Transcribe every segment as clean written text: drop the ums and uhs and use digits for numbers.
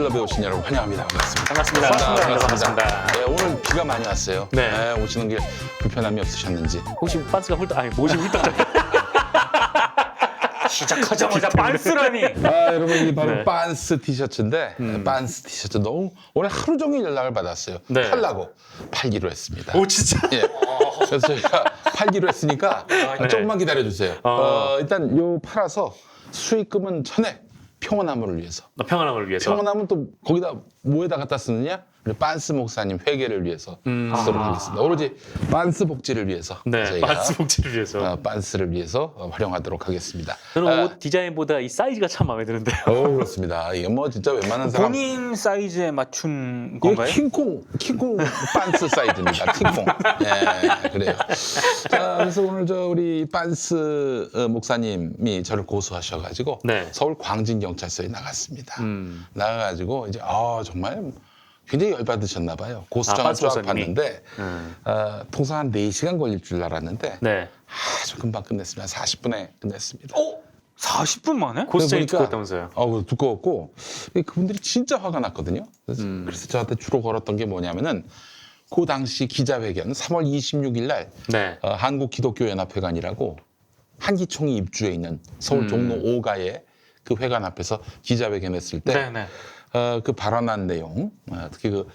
팬클럽에 오신 여러분 환영합니다. 반갑습니다. 반갑습니다. 네, 오늘 비가 많이 왔어요. 네. 오시는 길 불편함이 없으셨는지. 혹시 빤스가 모심이 휘떡 시작하자마자 빤스라니. 여러분 이 바로 네. 빤스 티셔츠인데 빤스 티셔츠 너무 오늘 하루 종일 연락을 받았어요. 네. 팔라고 팔기로 했습니다. 오 진짜. 예. 그래서 저희가 팔기로 했으니까 네. 조금만 기다려주세요. 일단 요 팔아서 수익금은 전액 평원나무를 위해서. 평안함을 위해서. 평원나무는 또 거기다 뭐에다 갖다 쓰느냐? 우리 빤스 목사님 회개를 위해서 쓰도록 하겠습니다. 오로지 빤스 복지를 위해서 네. 저희가 빤스 복지를 위해서. 빤스를 위해서 활용하도록 하겠습니다. 저는 옷 디자인보다 이 사이즈가 참 마음에 드는데요. 그렇습니다. 이게 뭐 진짜 웬만한 사람 본인 사이즈에 맞춘 이게 건가요? 킹콩 빤스 사이즈입니다. 킹콩. 예, 그래요. 자, 그래서 오늘 우리 빤스 목사님이 저를 고소하셔가지고 네. 서울 광진경찰서에 나갔습니다. 나가가지고 이제 정말 굉장히 열받으셨나 봐요. 고소장을 빤스 쫙 목사님이? 봤는데 통상 한 4시간 걸릴 줄 알았는데 네. 아주 금방 끝냈습니다. 40분에 끝냈습니다. 40분 만에? 고스장이 그러니까 두껍다면서요. 두꺼웠고 그분들이 진짜 화가 났거든요. 그래서 저한테 주로 걸었던 게 뭐냐면은 그 당시 기자회견 3월 26일 날 네. 한국기독교연합회관이라고 한기총이 입주해 있는 서울 종로 5가의 그 회관 앞에서 기자회견했을 때 네네. 그 발언한 내용, 특히 그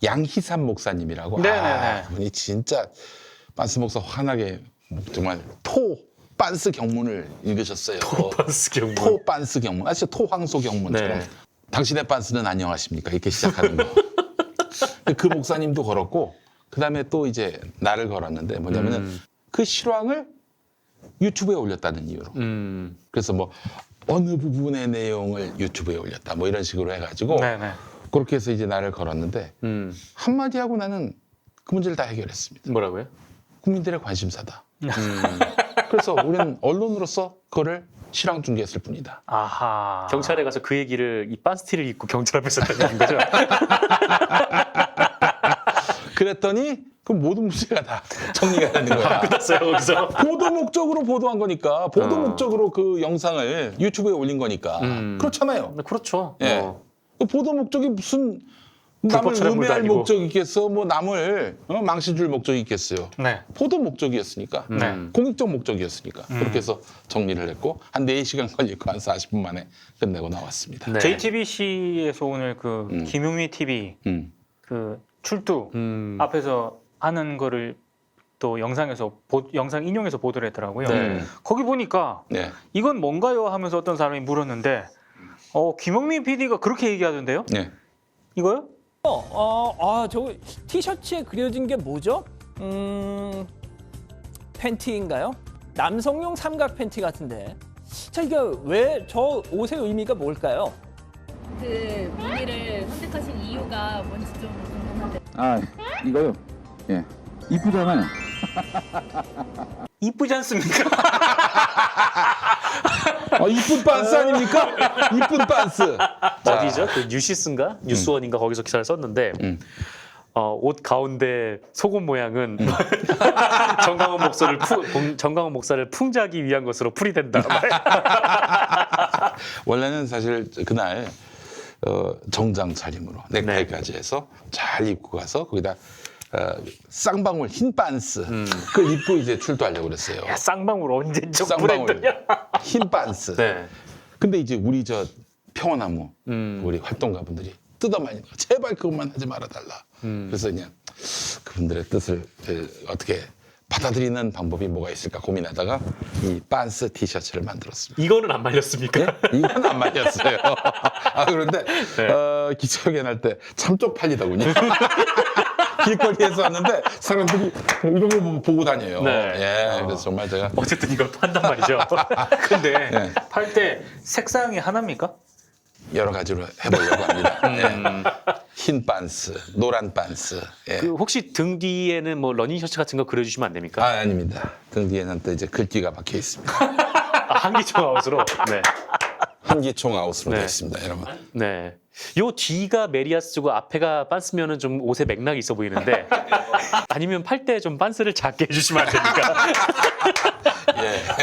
양희삼 목사님이라고 네네네. 그분이 진짜 빤스 목사 화나게 정말 빤스 경문을 읽으셨어요. 빤스 경문. 빤스 경문. 아시죠? 토황소 경문처럼. 네. 당신의 빤스는 안녕하십니까? 이렇게 시작하는 거. 그 목사님도 걸었고, 그 다음에 또 이제 나를 걸었는데 뭐냐면은 그 실황을 유튜브에 올렸다는 이유로. 그래서 뭐 어느 부분의 내용을 유튜브에 올렸다. 뭐 이런 식으로 해가지고 네네. 그렇게 해서 이제 나를 걸었는데 한마디 하고 나는 그 문제를 다 해결했습니다. 뭐라고요? 국민들의 관심사다. 그래서 우리는 언론으로서 그거를 실황 중계했을 뿐이다. 아하. 경찰에 가서 그 얘기를 이 빤스티를 입고 경찰 앞에 썼다는 거죠. 그랬더니 그 모든 문제가 다 정리가 되는 거야. 끝났어요 거기서. 보도 목적으로 보도한 거니까 보도 목적으로 그 영상을 유튜브에 올린 거니까 그렇잖아요. 그렇죠. 예. 그 보도 목적이 무슨 남을 불법 촬영물도 음해할 아니고. 목적이 있겠어? 뭐 남을 망신줄 목적이 있겠어요? 네. 보도 목적이었으니까 네. 공익적 목적이었으니까 그렇게 해서 정리를 했고 한 4시간 걸리고 한 40분 만에 끝내고 나왔습니다. 네. JTBC에서 오늘 그 김용미 TV 음. 그 출두 앞에서 하는 거를 또 영상에서 영상 인용해서 보도를 했더라고요. 네. 거기 보니까 네. 이건 뭔가요? 하면서 어떤 사람이 물었는데 김용미 PD가 그렇게 얘기하던데요? 네. 이거요? 저 티셔츠에 그려진 게 뭐죠? 팬티인가요? 남성용 삼각 팬티 같은데. 자, 이게 왜 저 옷의 의미가 뭘까요? 그 무늬를 선택하신 이유가 뭔지 좀 궁금한데. 이거요. 예. 이쁘잖아요. 이쁘지 않습니까? 이쁜 빤스 아닙니까? 이쁜 빤스. 어디죠? 그 뉴시스인가? 뉴스원인가 거기서 기사를 썼는데 옷 가운데 속옷 모양은 정강원 목사를 풍자하기 위한 것으로 풀이된다. 원래는 사실 그날 정장 차림으로 넥타이까지 해서 잘 입고 가서 거기다 쌍방울 흰 빤스 그걸 입고 이제 출두하려고 그랬어요. 야, 쌍방울 언제적 쌍방울 브랜드냐? 흰 빤스. 네. 근데 이제 우리 평원나무 우리 활동가분들이 뜯어말리는 거 제발 그것만 하지 말아달라. 그래서 그냥 그분들의 뜻을 어떻게 받아들이는 방법이 뭐가 있을까 고민하다가 이 빤스 티셔츠를 만들었습니다. 이거는 안 말렸습니까? 예? 이건 안 말렸어요. 그런데 기자회견 할 때 참 쪽팔리더군요. 길거리에서 왔는데 사람들이 이런 거 보고 다녀요. 네. 예, 그래서 정말 제가 어쨌든 이걸 판단 말이죠. 근데 네. 팔 때 색상이 하나입니까? 여러 가지로 해보려고 합니다. 예. 흰 빤스, 노란 빤스. 예. 그 혹시 등 뒤에는 뭐 러닝 셔츠 같은 거 그려주시면 안 됩니까? 아닙니다. 등 뒤에는 또 이제 글귀가 박혀 있습니다. 한기총 아웃으로. 네. 한기총 아웃으로 네. 되어 있습니다, 여러분. 네. 요 뒤가 메리아스고 앞에가 빤스면은 좀 옷에 맥락이 있어 보이는데 아니면 팔 때 좀 빤스를 작게 해주시면 안 됩니까?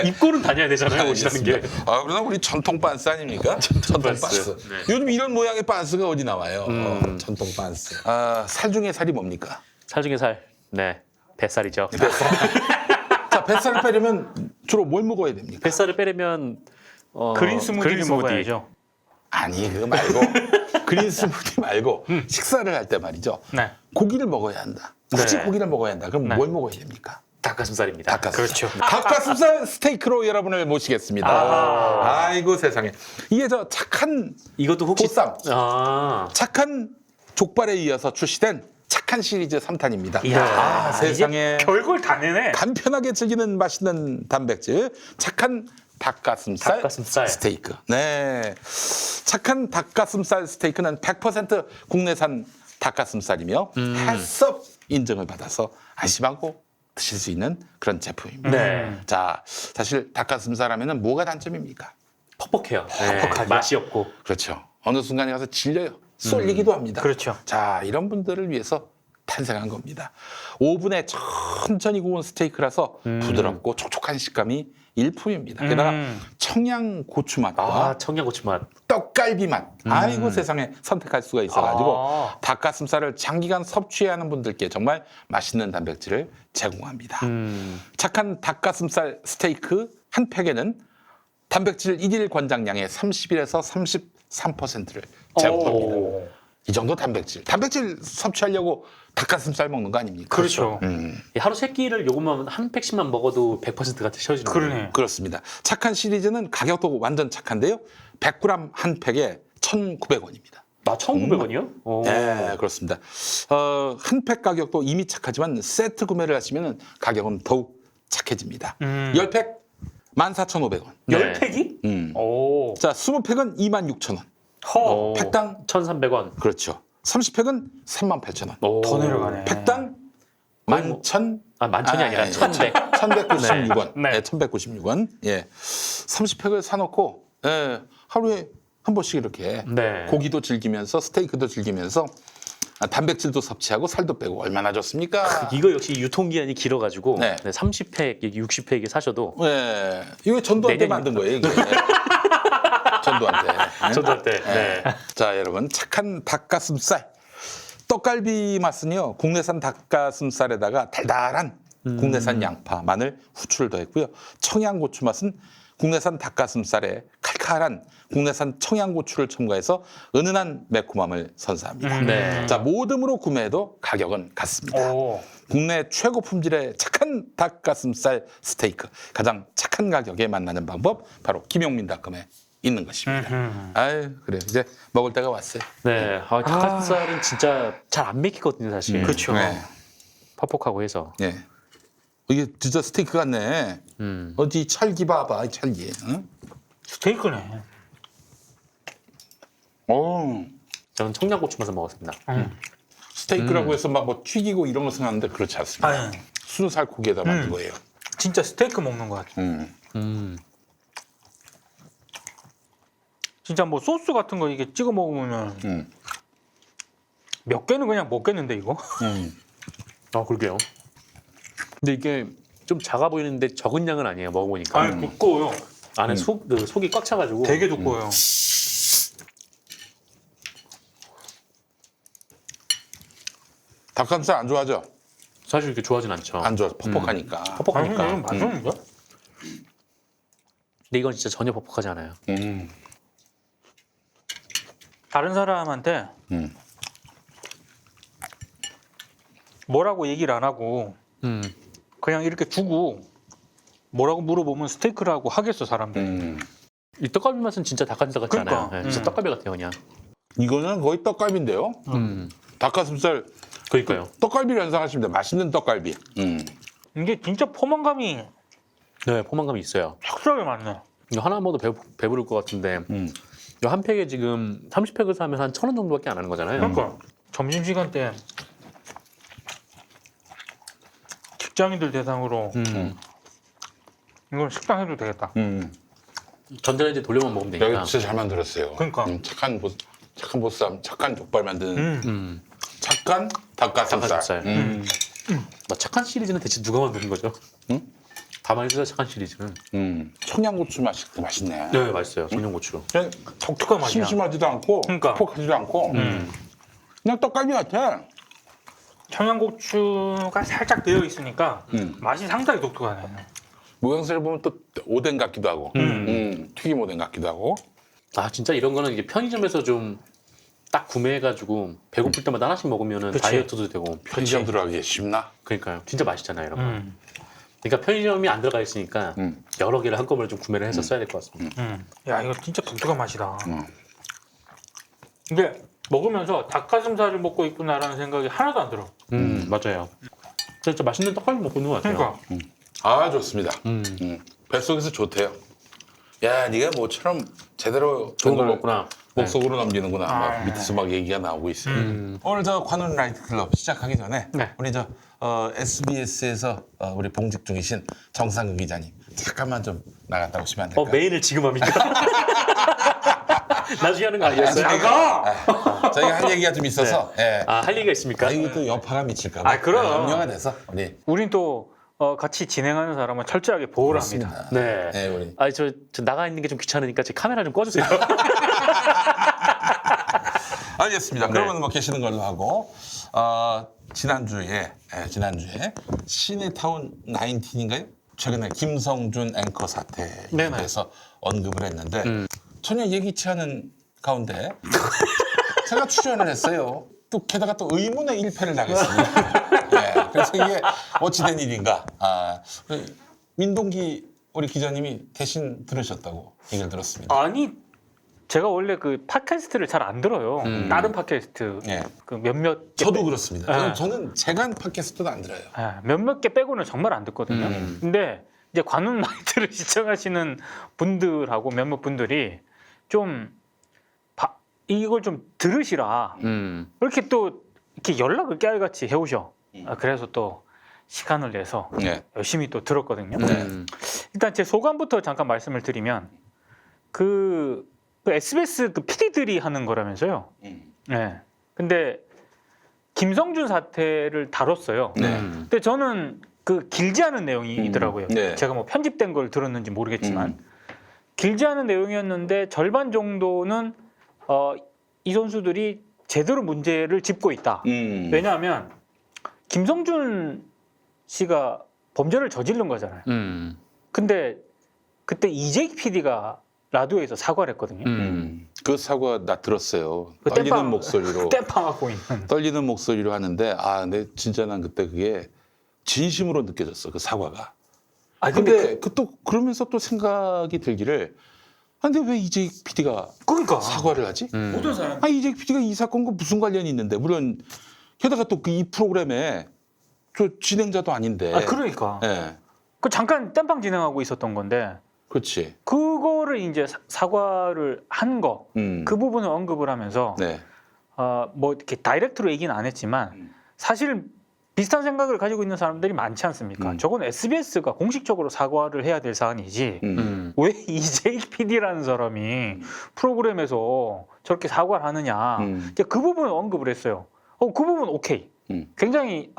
예. 입고는 다녀야 되잖아요, 옷이라는 게. 아, 그러나 우리 전통 빤스 아닙니까? 전통 빤스. 빤스. 요즘 이런 모양의 빤스가 어디 나와요? 전통 빤스. 아, 살 중에 살이 뭡니까? 살 중에 살. 네. 뱃살이죠. 자, 뱃살을 빼려면 주로 뭘 먹어야 됩니까? 뱃살을 빼려면 그린 스무디를 그린 스무디. 먹어야죠. 아니, 그거 말고 그린 스무디 말고 식사를 할 때 말이죠. 네. 고기를 먹어야 한다. 굳이 네. 고기를 먹어야 한다. 그럼 네. 뭘 먹어야 됩니까? 닭가슴살입니다. 닭가슴살. 그렇죠. 닭가슴살 스테이크로 여러분을 모시겠습니다. 아이고 세상에. 이게 저 착한 이것도 혹시 보쌈, 아. 착한 족발에 이어서 출시된 착한 시리즈 3탄입니다. 이야, 아, 세상에 별걸 다 내네. 간편하게 즐기는 맛있는 단백질, 착한 닭가슴살, 닭가슴살. 스테이크. 네, 착한 닭가슴살 스테이크는 100% 국내산 닭가슴살이며 헬스업 인증을 받아서 안심하고 드실 수 있는 그런 제품입니다. 네. 자, 사실 닭가슴살 하면은 뭐가 단점입니까? 퍽퍽해요. 네. 퍽퍽하죠. 맛이 없고. 그렇죠. 어느 순간에 가서 질려요. 쏠리기도 합니다. 그렇죠. 자, 이런 분들을 위해서 탄생한 겁니다. 오븐에 천천히 구운 스테이크라서 부드럽고 촉촉한 식감이 일품입니다. 게다가 청양고추 맛과 아, 청양고추 맛. 떡갈비 맛. 아이고 세상에 선택할 수가 있어가지고 아. 닭가슴살을 장기간 섭취해야 하는 분들께 정말 맛있는 단백질을 제공합니다. 착한 닭가슴살 스테이크 한 팩에는 단백질 1일 권장량의 30에서 33%를 제공합니다. 이 정도 단백질 섭취하려고 닭가슴살 먹는 거 아닙니까? 그렇죠. 하루 세 끼를 요것만 한 팩씩만 먹어도 100%가 채워지는 거예요. 그러네. 그렇습니다. 착한 시리즈는 가격도 완전 착한데요. 100g 한 팩에 1,900원입니다. 아, 1,900원이요? 네, 그렇습니다. 한 팩 가격도 이미 착하지만 세트 구매를 하시면 가격은 더욱 착해집니다. 10팩 14,500원. 10팩이? 오. 자, 20팩은 26,000원. 허. 팩당 1,300원. 그렇죠. 30팩은 38,000원. 더 내려가네. 팩당 11,000 아, 11,000이 아니라 1,100. 1,196원. 네. 네, 1,196원. 예. 30팩을 사놓고 예, 하루에 한 번씩 이렇게 네. 고기도 즐기면서 스테이크도 즐기면서 단백질도 섭취하고 살도 빼고 얼마나 좋습니까? 이거 역시 유통기한이 길어가지고 네. 30팩, 60팩 사셔도 네. 이거 전두환 때 내년이니까. 만든 거예요. 이게. 전두환 때. 네. 전두환 때. 네. 자, 여러분 착한 닭가슴살 떡갈비 맛은요 국내산 닭가슴살에다가 달달한 국내산 양파, 마늘, 후추를 더했고요. 청양고추 맛은 국내산 닭가슴살에 칼칼한 국내산 청양고추를 첨가해서 은은한 매콤함을 선사합니다. 네. 자, 모듬으로 구매해도 가격은 같습니다. 오. 국내 최고 품질의 착한 닭가슴살 스테이크 가장 착한 가격에 만나는 방법 바로 김용민닷컴에 있는 것입니다. 아유, 그래 이제 먹을 때가 왔어요. 네. 아, 닭가슴살은 진짜 잘 안 맥히거든요, 사실. 그렇죠. 네. 퍽퍽하고 해서. 예. 이게 진짜 스테이크 같네. 어디 찰기 봐봐, 이 찰기. 응? 스테이크네. 어, 저는 청양고추 맛을 먹었습니다. 스테이크라고 해서 막 뭐 튀기고 이런 거 생각하는데 그렇지 않습니다. 아니, 순살 고기에다 만든 거예요. 진짜 스테이크 먹는 것 같아. 진짜 뭐 소스 같은 거 이게 찍어 먹으면 몇 개는 그냥 먹겠는데 이거? 아, 그러게요. 근데 이게 좀 작아 보이는데 적은 양은 아니에요, 먹어보니까. 아니 두꺼워요. 안에 속이 꽉 차가지고. 되게 두꺼워요. 닭가슴살 안 좋아하죠? 사실 이렇게 좋아하진 않죠. 안 좋아, 퍽퍽하니까. 퍽퍽하니까. 아니, 맛있는데? 근데 이건 진짜 전혀 퍽퍽하지 않아요. 다른 사람한테 음. 뭐라고 얘기를 안 하고 그냥 이렇게 주고 뭐라고 물어보면 스테이크라고 하겠어 사람들. 이 떡갈비 맛은 진짜 닭가슴살 같지 그러니까. 않아요. 네, 진짜 떡갈비 같아요, 그냥. 이거는 거의 떡갈비인데요. 닭가슴살 그러니까요. 떡갈비를 연상하시면 돼요. 맛있는 떡갈비. 이게 진짜 포만감이 네, 포만감이 있어요. 확실하게 많네. 이거 하나 먹어도 배부를 것 같은데 이 한 팩에 지금 30팩을 사면 한 1,000원 정도밖에 안 하는 거잖아요. 그러니까 점심시간 때 직장인들 대상으로 이건 식당 해도 되겠다. 전자레인지 돌려만 먹으면 되니까. 여기 진짜 잘 만들었어요. 그러니까. 착한 보쌈, 착한 족발 만드는 음. 착한 닭가슴살. 닭가슴살. 나 착한 시리즈는 대체 누가 만드는 거죠? 응? 다만있어요 착한 시리즈는. 청양고추 맛있고 맛있네. 네 맛있어요. 청양고추. 그냥 독특한 맛이야. 심심하지도 않고 그러니까. 퍽퍽하지도 않고 그냥 떡갈비 같아. 청양고추가 살짝 되어 있으니까 음. 맛이 상당히 독특하네. 모양새를 보면 또 오뎅 같기도 하고 튀김 오뎅 같기도 하고. 아 진짜 이런 거는 이게 편의점에서 좀 딱 구매해가지고 배고플 때마다 하나씩 먹으면은 그치. 다이어트도 되고. 편의점 들어가기 쉽나? 그러니까요. 진짜 맛있잖아요 이런 거. 그러니까 편의점이 안 들어가 있으니까 여러 개를 한꺼번에 좀 구매를 해서 써야 될 것 같습니다. 야 이거 진짜 독특한 맛이다. 음. 근데 먹으면서 닭가슴살을 먹고 있구나라는 생각이 하나도 안 들어. 맞아요. 진짜 맛있는 떡갈비 먹고 있는 것 같아요. 그러니까 아 좋습니다. 뱃속에서 좋대요. 야 네가 뭐처럼 제대로 좋은 걸 걸 먹구나. 목속으로 넘기는구나. 아. 막 밑에서 막 얘기가 나오고 있어요. 오늘 저 관훈 라이트 클럽 시작하기 전에 네. 우리 저 SBS에서 우리 봉직 중이신 정상근 기자님 잠깐만 좀 나갔다 오시면 안 될까요? 메인을 지금 합니까? 나중에 하는 거 아니었어요? 저희가 할 얘기가 좀 있어서 예. 아, 할 얘기가 있습니까? 이게 또 여파가 미칠까 봐. 아, 그럼. 염려가 돼서 우리 우린 또 같이 진행하는 사람은 철저하게 보호를 합니다. 그렇습니다. 네. 네, 우리 아, 저 나가 있는 게 좀 귀찮으니까 제 카메라 좀 꺼주세요. 알겠습니다. 네. 그러면 뭐 계시는 걸로 하고 지난주에 시네타운 19인가요? 최근에 김성준 앵커 사태에 네네. 대해서 언급을 했는데 전혀 예기치 않은 가운데 제가 출연을 했어요. 또 게다가 또 의문의 일패를 당했습니다. 네, 그래서 이게 어찌된 일인가? 우리 민동기 우리 기자님이 대신 들으셨다고 얘기를 들었습니다. 아니 제가 원래 그 팟캐스트를 잘 안 들어요. 다른 팟캐스트 예. 그 몇몇 개 저도 그렇습니다. 네. 저는 제가 한 팟캐스트도 안 들어요. 몇몇 개 빼고는 정말 안 듣거든요. 근데 이제 관훈 라이트를 시청하시는 분들하고 몇몇 분들이 좀 이걸 좀 들으시라. 이렇게 또 이렇게 연락을 깨알같이 해오셔. 그래서 또 시간을 내서 네. 열심히 또 들었거든요. 네. 일단 제 소감부터 잠깐 말씀을 드리면 그 SBS 그 PD들이 하는 거라면서요. 네. 근데 김성준 사태를 다뤘어요. 네. 근데 저는 그 길지 않은 내용이더라고요. 네. 제가 뭐 편집된 걸 들었는지 모르겠지만 길지 않은 내용이었는데 절반 정도는 이 선수들이 제대로 문제를 짚고 있다. 왜냐하면 김성준 씨가 범죄를 저지른 거잖아요. 근데 그때 이재익 PD가 라디오에서 사과를 했거든요. 그 사과 나 들었어요. 그 떨리는 땜빵- 목소리로 땜빵하고 있는. 떨리는 목소리로 하는데 근데 진짜 난 그때 그게 진심으로 느껴졌어 그 사과가. 근데 또 그러면서 또 생각이 들기를 근데 왜 이재익 PD가 그러니까 사과를 하지? 모든 사람 이재익 PD가 이 사건과 무슨 관련이 있는데 물론 게다가 또 그 이 프로그램에 저 진행자도 아닌데. 그러니까 예, 그 잠깐 땜빵 진행하고 있었던 건데 그렇지. 그거를 이제 사과를 한 거 그 부분을 언급을 하면서 네. 뭐 이렇게 다이렉트로 얘기는 안 했지만 사실 비슷한 생각을 가지고 있는 사람들이 많지 않습니까? 저건 SBS가 공식적으로 사과를 해야 될 사안이지 왜 이재익 PD라는 사람이 프로그램에서 저렇게 사과를 하느냐 이제 그 부분을 언급을 했어요. 그 부분 오케이. 굉장히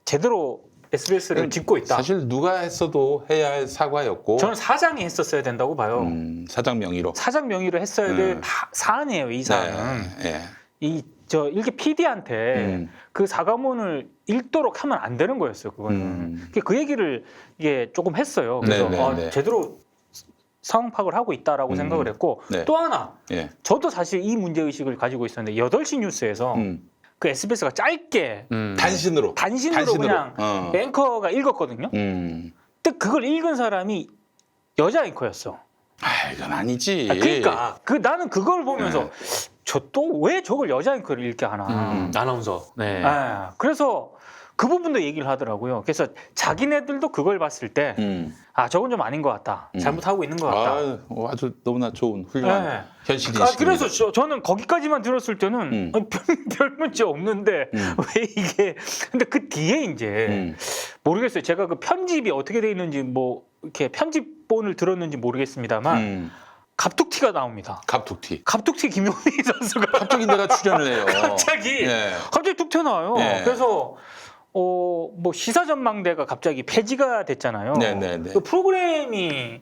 제대로 SBS를 짚고 있다. 사실 누가 했어도 해야 할 사과였고 저는 사장이 했었어야 된다고 봐요. 사장 명의로. 사장 명의로 했어야 될 사안이에요, 이 사안은. 네. 이렇게 PD한테 그 사과문을 읽도록 하면 안 되는 거였어요, 그거는. 그 얘기를 이게 조금 했어요. 그래서 네. 제대로 상황 파악을 하고 있다라고 생각을 했고 네. 또 하나 예. 저도 사실 이 문제의식을 가지고 있었는데 8시 뉴스에서 그 SBS가 짧게 단신으로 그냥 앵커가 읽었거든요. 근데 그걸 읽은 사람이 여자 앵커였어. 이건 아니지. 그러니까 나는 그걸 보면서 저 또 왜 저걸 여자 앵커를 읽게 하나. 아나운서. 네. 그래서 그 부분도 얘기를 하더라고요. 그래서 자기네들도 그걸 봤을 때 저건 좀 아닌 것 같다. 잘못하고 있는 것 같다. 아주 너무나 좋은 훌륭한 네. 현실인식입니다. 그래서 저는 거기까지만 들었을 때는 별 문제 없는데 왜 이게 근데 그 뒤에 이제 모르겠어요. 제가 그 편집이 어떻게 돼 있는지 뭐 이렇게 편집본을 들었는지 모르겠습니다만 갑툭튀가 나옵니다. 갑툭튀. 갑툭튀 김용민 선수가 갑자기 내가 출연을 해요. 갑자기 예. 갑자기 툭 튀어나와요. 네. 그래서 뭐 시사전망대가 갑자기 폐지가 됐잖아요. 네네네. 그 프로그램이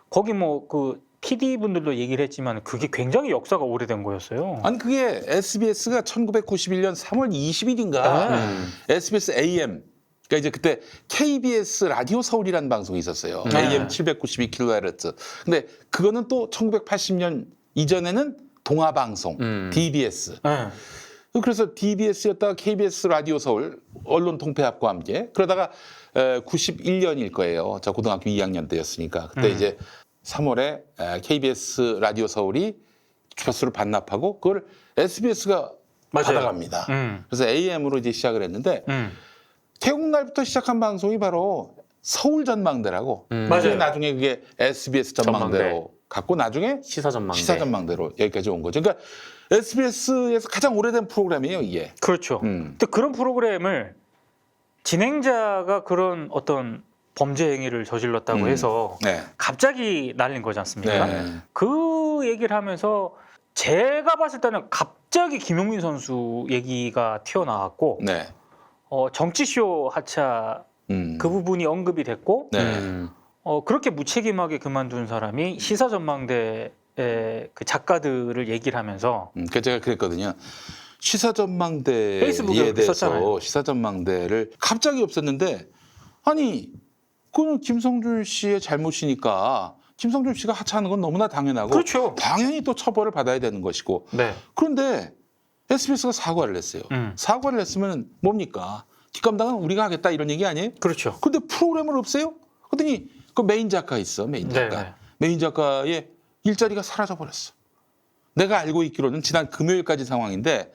거기 뭐 그 PD 분들도 얘기를 했지만 그게 굉장히 역사가 오래된 거였어요. 아니 그게 SBS가 1991년 3월 20일인가 네. SBS AM 그러니까 이제 그때 KBS 라디오 서울이라는 방송이 있었어요. 네. AM 792kHz. 근데 그거는 또 1980년 이전에는 동아방송 DBS. 네. 그래서 DBS였다가 KBS 라디오 서울 언론 통폐합과 함께 그러다가 91년일 거예요. 저 고등학교 2학년 때였으니까 그때 이제 3월에 KBS 라디오 서울이 주파수를 반납하고 그걸 SBS가 맞아요. 받아갑니다. 그래서 AM으로 이제 시작을 했는데 개국 날부터 시작한 방송이 바로 서울 전망대라고. 맞아요. 나중에 그게 SBS 전망대로 갔고 나중에 시사 전망대. 시사 전망대로 여기까지 온 거죠. 그러니까 SBS에서 가장 오래된 프로그램이에요, 이게. 그렇죠. 근데 그런 프로그램을 진행자가 그런 어떤 범죄 행위를 저질렀다고 해서 네. 갑자기 날린 거지 않습니까? 네. 그 얘기를 하면서 제가 봤을 때는 갑자기 김용민 선수 얘기가 튀어나왔고 네. 정치쇼 하차 그 부분이 언급이 됐고 네. 그렇게 무책임하게 그만둔 사람이 시사전망대의 그 작가들을 얘기를 하면서 그 제가 그랬거든요. 시사전망대에 페이스북에 대해서 썼잖아요. 시사전망대를 갑자기 없앴는데 아니 그건 김성준 씨의 잘못이니까 김성준 씨가 하차하는 건 너무나 당연하고 그렇죠. 당연히 또 처벌을 받아야 되는 것이고 네. 그런데 SBS가 사과를 했어요. 사과를 했으면 뭡니까? 뒷감당은 우리가 하겠다 이런 얘기 아니에요? 그렇죠. 근데 프로그램을 없애요? 그랬더니 그 메인 작가 있어. 메인 작가. 네. 메인 작가의 일자리가 사라져 버렸어. 내가 알고 있기로는 지난 금요일까지 상황인데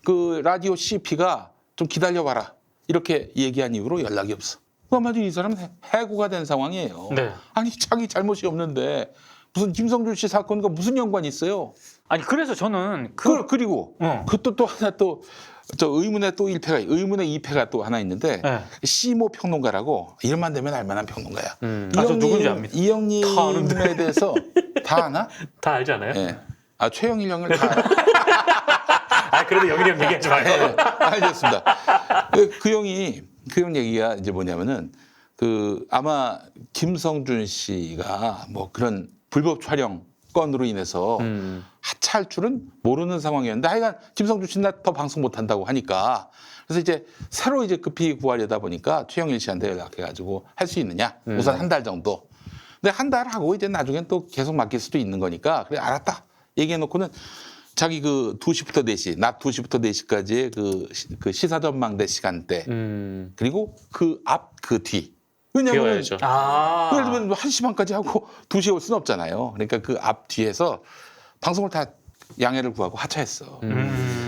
그 라디오 CP가 좀 기다려봐라 이렇게 얘기한 이후로 연락이 없어. 그러면 이 사람은 해고가 된 상황이에요. 네. 아니 자기 잘못이 없는데 무슨 김성준 씨 사건과 무슨 연관이 있어요? 아니 그래서 저는 그리고 그것도 또 하나 또 저 의문의 또 1패가 의문의 2패가 또 하나 있는데 네. 시모 평론가라고 이름만 되면 알만한 평론가야. 아, 저 누군지 압니다. 이 형님에 대해서 다 아나? 다 알지 않아요? 예. 아 최영일 형을 다 알아. 아 그래도 영일이 형 얘기하지 마요. 네, 알겠습니다. 그 형 얘기가 이제 뭐냐면은 그 아마 김성준 씨가 뭐 그런 불법 촬영 건으로 인해서 하차할 줄은 모르는 상황이었는데 하여간 김성준 씨는 더 방송 못 한다고 하니까 그래서 이제 새로 이제 급히 구하려다 보니까 최영일 씨한테 연락해가지고 할 수 있느냐 우선 한 달 정도. 근데 한 달 하고 이제 나중엔 또 계속 맡길 수도 있는 거니까 그래 알았다 얘기해놓고는 자기 그 2시부터 4시 낮 2시부터 4시까지의 그 시사전망대 시간대 그리고 그 앞 그 뒤. 왜냐면 비워야죠. 예를 들면 1시 반까지 하고 2시에 올 수는 없잖아요. 그러니까 그 앞 뒤에서 방송을 다 양해를 구하고 하차했어.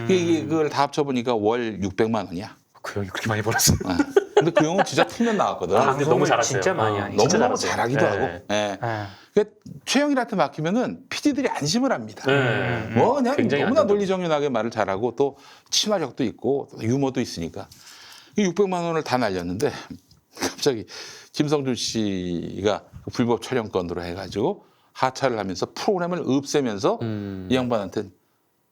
이게 그걸 다 합쳐보니까 월 600만 원이야. 그 형이 그렇게 많이 벌었어요. 근데 그 형은 진짜 틀면 나왔거든. 아, 근데 너무 잘했어요. 진짜 많이 하니까. 진짜 너무너무 잘했어요. 잘하기도 네. 하고. 예. 그러니까 최영일한테 맡기면은 PD들이 안심을 합니다. 뭐 그냥 굉장히 너무나 안정적이고. 논리정연하게 말을 잘하고 또 친화력도 있고 또 유머도 있으니까 이 600만 원을 다 날렸는데 갑자기 김성준 씨가 그 불법 촬영 건으로 해가지고 하차를 하면서 프로그램을 없애면서 이 양반한테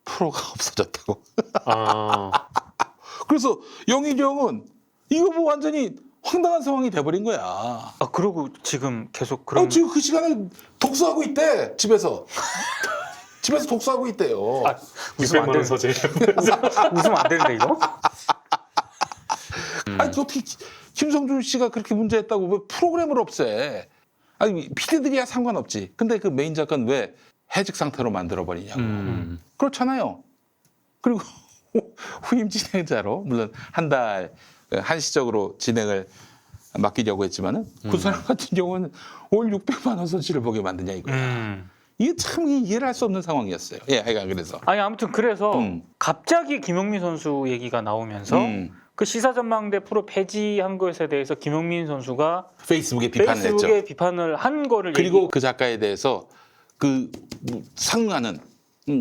프로가 없어졌다고. 아, 그래서 영일이 형은 이거 뭐 완전히 황당한 상황이 돼버린 거야. 아 그러고 지금 계속 그런 지금 그 시간에 독서하고 있대 집에서. 집에서 독서하고 있대요. 웃으면 안 600만 원 되는 서재. 웃으면 안 되는데 이거? 아니 어떻게 김성준 씨가 그렇게 문제했다고 왜 프로그램을 없애? 아니 PD들이야 상관없지. 근데 그 메인 작가는 왜 해직 상태로 만들어 버리냐고. 그렇잖아요. 그리고 후임 진행자로 물론 한 달 한시적으로 진행을 맡기려고 했지만은 그 사람 같은 경우는 올 600만 원 손실을 보게 만드냐 이거야. 이게 참 이해를 할 수 없는 상황이었어요. 예, 하여간 그래서. 아니 아무튼 그래서 갑자기 김용민 선수 얘기가 나오면서 그 시사전망대 프로 폐지한 것에 대해서 김용민 선수가 페이스북에 비판을 했죠. 페이스북에 비판을 한 거를 그리고 그 작가에 대해서 그 상응하는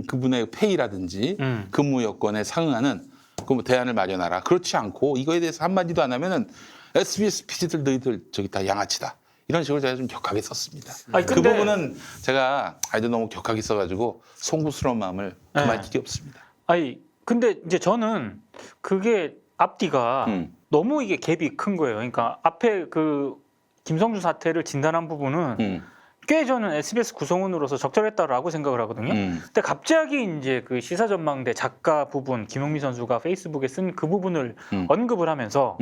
그분의 페이라든지 근무 여건에 상응하는 그 대안을 마련하라. 그렇지 않고 이거에 대해서 한마디도 안 하면은 SBS PD들 너희들 저기 다 양아치다. 이런 식으로 제가 좀 격하게 썼습니다. 아니, 그 근데- 부분은 제가 아이도 너무 격하게 써가지고 송구스러운 마음을 금할 길이 없습니다. 아니 근데 이제 저는 그게 앞뒤가 너무 이게 갭이 큰 거예요. 그러니까 앞에 그 김성주 사태를 진단한 부분은 꽤 저는 SBS 구성원으로서 적절했다라고 생각을 하거든요. 근데 갑자기 이제 그 시사전망대 작가 부분 김용미 선수가 페이스북에 쓴 그 부분을 언급을 하면서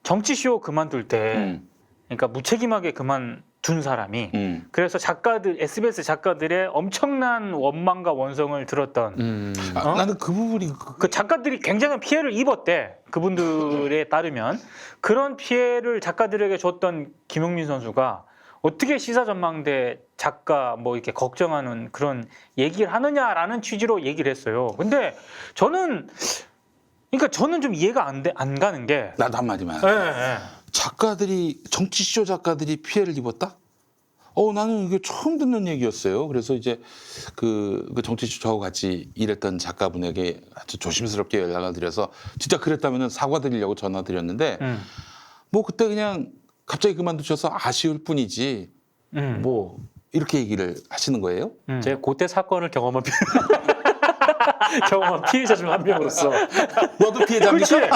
정치쇼 그만둘 때 그러니까 무책임하게 그만둔 사람이 그래서 작가들 SBS 작가들의 엄청난 원망과 원성을 들었던 나는 그 부분이 그 작가들이 굉장한 피해를 입었대. 그분들에 따르면 그런 피해를 작가들에게 줬던 김용민 선수가 어떻게 시사전망대 작가 뭐 이렇게 걱정하는 그런 얘기를 하느냐라는 취지로 얘기를 했어요. 근데 저는 좀 이해가 안 가는 게 나도 한마디만. 예. 작가들이 정치쇼 작가들이 피해를 입었다? 나는 이게 처음 듣는 얘기였어요. 그래서 이제 그 정치쇼 저하고 같이 일했던 작가분에게 아주 조심스럽게 연락을 드려서 진짜 그랬다면 사과드리려고 전화 드렸는데 뭐 그때 그냥 갑자기 그만두셔서 아쉬울 뿐이지 뭐 이렇게 얘기를 하시는 거예요? 제가 그때 사건을 경험한 피해자 중 한 명으로서 너도 피해자입니까? 그렇지.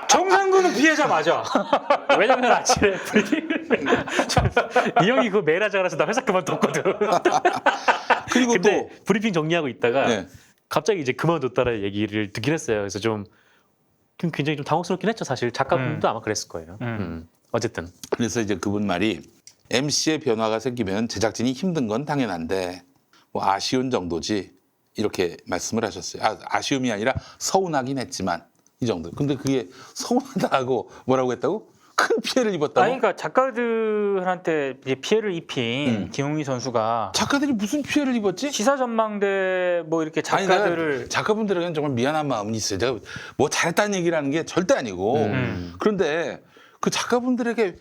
정상근은 피해자 맞아. 왜냐면 아침에 이 형이 그 메일하자라서 나 회사 그만뒀거든. 그리고 근데 또 브리핑 정리하고 있다가 네. 갑자기 이제 그만뒀다는 얘기를 듣긴 했어요. 그래서 좀 굉장히 좀 당혹스럽긴 했죠. 사실 작가분도 아마 그랬을 거예요. 어쨌든 그래서 이제 그분 말이 MC의 변화가 생기면 제작진이 힘든 건 당연한데 뭐 아쉬운 정도지 이렇게 말씀을 하셨어요. 아쉬움이 아니라 서운하긴 했지만 이 정도. 근데 그게 서운하다고 뭐라고 했다고? 큰 피해를 입었다고? 아니 그러니까 작가들한테 이제 피해를 입힌 김용미 선수가 작가들이 무슨 피해를 입었지? 시사전망대 뭐 이렇게 아니, 내가 작가들을 작가분들에게는 정말 미안한 마음은 있어요. 제가 뭐 잘했다는 얘기를 하는 게 절대 아니고 그런데 그 작가분들에게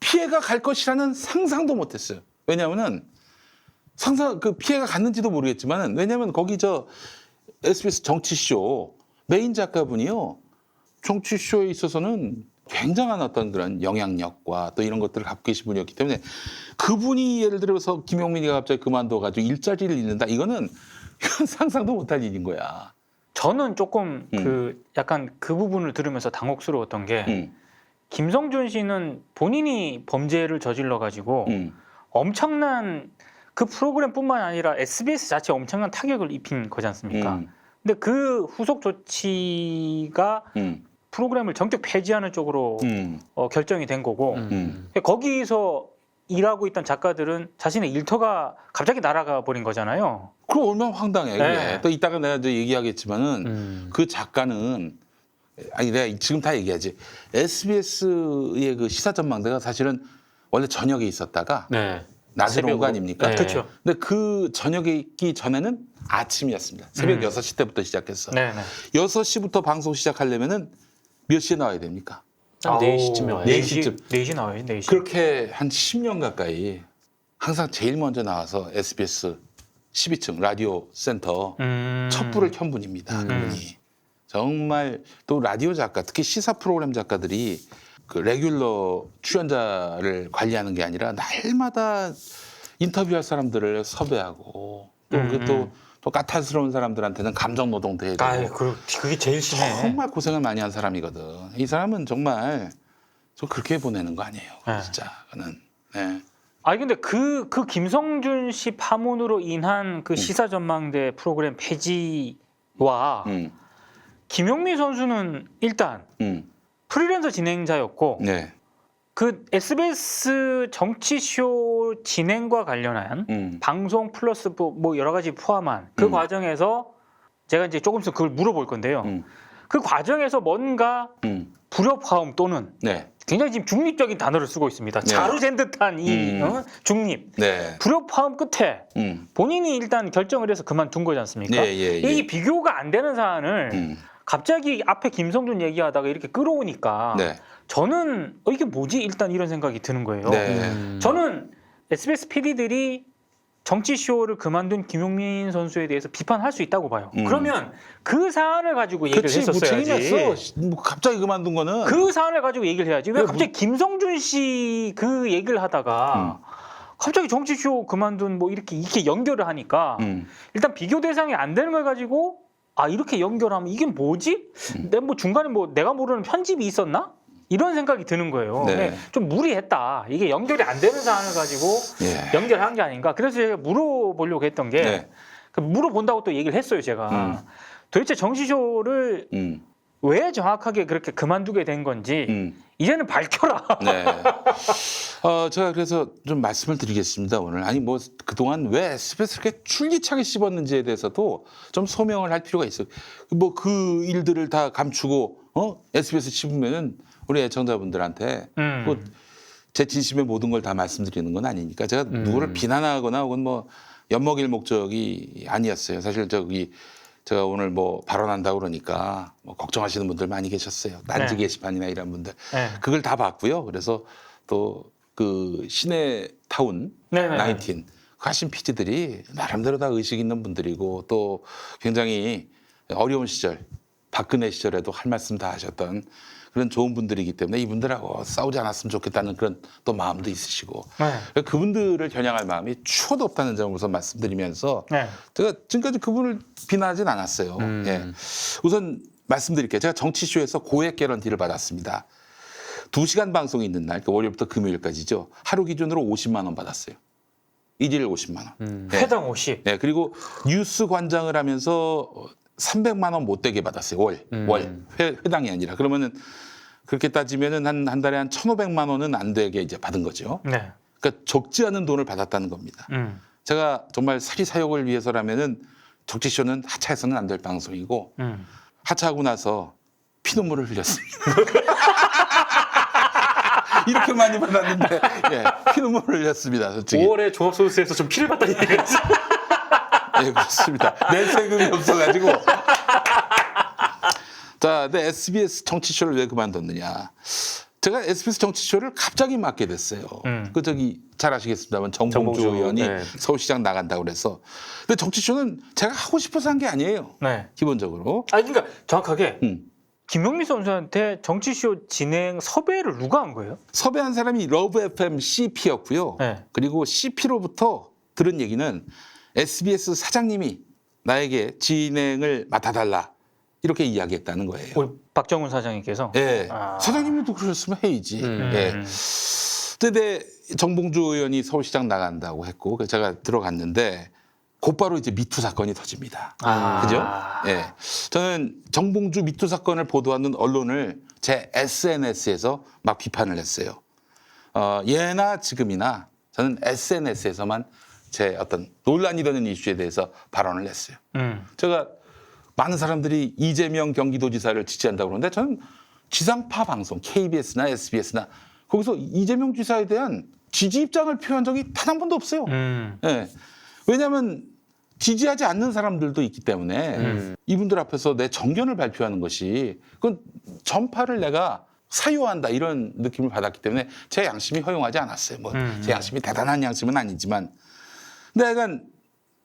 피해가 갈 것이라는 상상도 못했어요. 왜냐하면은 그 피해가 갔는지도 모르겠지만은 왜냐하면 거기 저 SBS 정치쇼 메인 작가분이요 정치쇼에 있어서는 굉장한 어떤 그런 영향력과 또 이런 것들을 갖고 계신 분이었기 때문에 그분이 예를 들어서 김용민이가 갑자기 그만둬가지고 일자리를 잃는다 이거는 상상도 못할 일인 거야. 저는 조금 그 약간 그 부분을 들으면서 당혹스러웠던 게 김성준 씨는 본인이 범죄를 저질러 가지고 엄청난 그 프로그램뿐만 아니라 SBS 자체에 엄청난 타격을 입힌 거지 않습니까? 근데 그 후속 조치가 프로그램을 전격 폐지하는 쪽으로 결정이 된 거고 거기서 일하고 있던 작가들은 자신의 일터가 갑자기 날아가 버린 거잖아요. 그럼 얼마나 황당해. 그게. 네. 또 이따가 내가 이제 얘기하겠지만은 그 작가는 아니 내가 지금 다 얘기하지. SBS의 그 시사전망대가 사실은 원래 저녁에 있었다가 네. 낮으로 온 거 새벽으로. 아닙니까? 네. 그렇죠. 근데 그 저녁에 있기 전에는 아침이었습니다. 새벽 6시 때부터 시작했어. 네네. 6시부터 방송 시작하려면은 몇 시에 나와야 됩니까? 한 4시쯤에 와요. 4시쯤. 4시 나와요. 4시. 그렇게 한 10년 가까이 항상 제일 먼저 나와서 SBS 12층 라디오 센터 촛불을 켠 분입니다. 그분이. 정말 또 라디오 작가, 특히 시사 프로그램 작가들이 그 레귤러 출연자를 관리하는 게 아니라 날마다 인터뷰할 사람들을 섭외하고 또 까탈스러운 사람들한테는 감정 노동도 해주고 아이, 그게 제일 심해. 정말 고생을 많이 한 사람이거든. 이 사람은 정말 저 그렇게 보내는 거 아니에요. 네. 진짜 그는. 네. 아니 근데 그 김성준 씨 파문으로 인한 그 시사전망대 프로그램 폐지와 김용미 선수는 일단 프리랜서 진행자였고 네. 그 SBS 정치쇼 진행과 관련한 방송 플러스 뭐 여러 가지 포함한 그 과정에서 제가 이제 조금 있으면 그걸 물어볼 건데요. 그 과정에서 뭔가 불협화음 또는 네. 굉장히 지금 중립적인 단어를 쓰고 있습니다. 네. 자루잰 듯한 이 중립. 네. 불협화음 끝에 본인이 일단 결정을 해서 그만둔 거지 않습니까? 예, 예, 예. 이 비교가 안 되는 사안을 갑자기 앞에 김성준 얘기하다가 이렇게 끌어오니까 네. 저는 이게 뭐지? 일단 이런 생각이 드는 거예요. 네. 저는 SBS PD들이 정치쇼를 그만둔 김용민 선수에 대해서 비판할 수 있다고 봐요. 그러면 그 사안을 가지고 얘기를 그렇지, 뭐 했었어야지. 책임했어. 뭐 갑자기 그만둔 거는. 그 사안을 가지고 얘기를 해야지. 왜 갑자기 김성준 씨 그 얘기를 하다가 갑자기 정치쇼 그만둔 뭐 이렇게 연결을 하니까 일단 비교 대상이 안 되는 걸 가지고 아 이렇게 연결하면 이게 뭐지? 내가 뭐 중간에 뭐 내가 모르는 편집이 있었나? 이런 생각이 드는 거예요. 네. 근데 좀 무리했다. 이게 연결이 안 되는 사안을 가지고 예. 연결한 게 아닌가. 그래서 제가 물어보려고 했던 게 네. 그 물어본다고 또 얘기를 했어요. 제가 도대체 정치쇼를 왜 정확하게 그렇게 그만두게 된 건지 이제는 밝혀라. 네. 제가 그래서 좀 말씀을 드리겠습니다, 오늘. 아니, 뭐, 그동안 왜 SBS 그렇게 출기차게 씹었는지에 대해서도 좀 소명을 할 필요가 있어요. 뭐, 그 일들을 다 감추고, SBS 씹으면은 우리 애청자분들한테 뭐 제 진심의 모든 걸 다 말씀드리는 건 아니니까 제가 누구를 비난하거나 혹은 뭐 엿먹일 목적이 아니었어요. 사실 제가 오늘 뭐 발언한다고 그러니까 뭐 걱정하시는 분들 많이 계셨어요. 딴지 네. 게시판이나 이런 분들. 네. 그걸 다 봤고요. 그래서 또 그 시내 타운 네네. 19 가신 PD들이 나름대로 다 의식 있는 분들이고 또 굉장히 어려운 시절 박근혜 시절에도 할 말씀 다 하셨던 그런 좋은 분들이기 때문에 이분들하고 싸우지 않았으면 좋겠다는 그런 또 마음도 있으시고 네. 그분들을 겨냥할 마음이 추호도 없다는 점을 우선 말씀드리면서 네. 제가 지금까지 그분을 비난하진 않았어요. 예. 우선 말씀드릴게요. 제가 정치쇼에서 고액 개런티를 받았습니다. 2시간 방송이 있는 날, 그러니까 월요일부터 금요일까지죠. 하루 기준으로 50만 원 받았어요. 일일 50만 원. 네. 회당 50. 네, 그리고 뉴스 관장을 하면서 300만 원 못 되게 받았어요. 월. 회당이 아니라. 그러면은 그렇게 따지면은 한 달에 한 1,500만 원은 안 되게 이제 받은 거죠. 네. 그러니까 적지 않은 돈을 받았다는 겁니다. 제가 정말 사리사욕을 위해서라면은 정치쇼는 하차해서는 안 될 방송이고 하차하고 나서 피눈물을 흘렸습니다. 이렇게 많이 받았는데 예, 피눈물을 흘렸습니다. 솔직히. 5월에 종합소득세에서 좀 피를 봤다는 얘기가 있어요. 예, 그렇습니다. 내 세금이 없어가지고. 자, 근데 SBS 정치쇼를 왜 그만뒀느냐. 제가 SBS 정치쇼를 갑자기 맡게 됐어요. 잘 아시겠습니다만 정봉주 정봉주, 의원이 네. 서울시장 나간다고 그래서. 근데 정치쇼는 제가 하고 싶어서 한 게 아니에요. 네. 기본적으로. 아니 그러니까 정확하게 음. 김용민 선수한테 정치쇼 진행 섭외를 누가 한 거예요? 섭외한 사람이 러브 FM CP였고요. 네. 그리고 CP로부터 들은 얘기는 SBS 사장님이 나에게 진행을 맡아달라 이렇게 이야기했다는 거예요. 우리 박정훈 사장님께서. 예, 아. 사장님도 그러셨으면 해야지. 예. 근데 정봉주 의원이 서울시장 나간다고 했고 그래서 제가 들어갔는데 곧바로 이제 미투 사건이 터집니다. 그죠? 예. 저는 정봉주 미투 사건을 보도하는 언론을 제 SNS에서 막 비판을 했어요. 예나 지금이나 저는 SNS에서만 제 어떤 논란이 되는 이슈에 대해서 발언을 했어요. 제가 많은 사람들이 이재명 경기도지사를 지지한다고 그러는데 저는 지상파 방송 KBS나 SBS나 거기서 이재명 지사에 대한 지지 입장을 표한 적이 단 한 번도 없어요. 예. 왜냐하면 지지하지 않는 사람들도 있기 때문에 이분들 앞에서 내 정견을 발표하는 것이 그건 전파를 내가 사유한다 이런 느낌을 받았기 때문에 제 양심이 허용하지 않았어요. 뭐 제 양심이 대단한 양심은 아니지만 근데 약간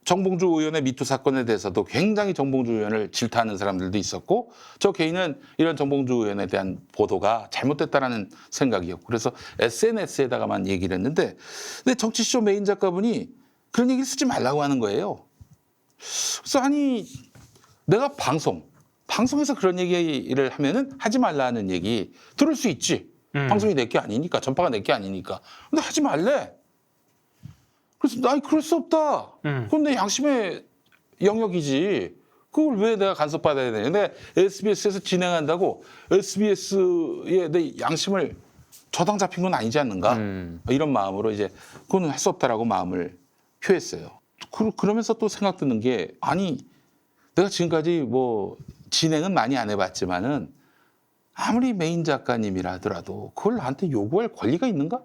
정봉주 의원의 미투 사건에 대해서도 굉장히 정봉주 의원을 질타하는 사람들도 있었고 저 개인은 이런 정봉주 의원에 대한 보도가 잘못됐다라는 생각이었고 그래서 SNS에다가만 얘기를 했는데 근데 정치쇼 메인 작가분이 그런 얘기를 쓰지 말라고 하는 거예요. 그래서 아니 내가 방송에서 그런 얘기를 하면은 하지 말라는 얘기 들을 수 있지. 방송이 내 게 아니니까 전파가 내 게 아니니까. 근데 하지 말래. 그래서 나 그럴 수 없다. 그건 내 양심의 영역이지. 그걸 왜 내가 간섭받아야 되냐. 근데 SBS에서 진행한다고 SBS에 내 양심을 저당 잡힌 건 아니지 않는가. 이런 마음으로 이제 그거는 할 수 없다라고 마음을 표했어요. 그러면서 또 생각 드는 게 아니 내가 지금까지 뭐 진행은 많이 안 해봤지만은 아무리 메인 작가님이라 하더라도 그걸 나한테 요구할 권리가 있는가?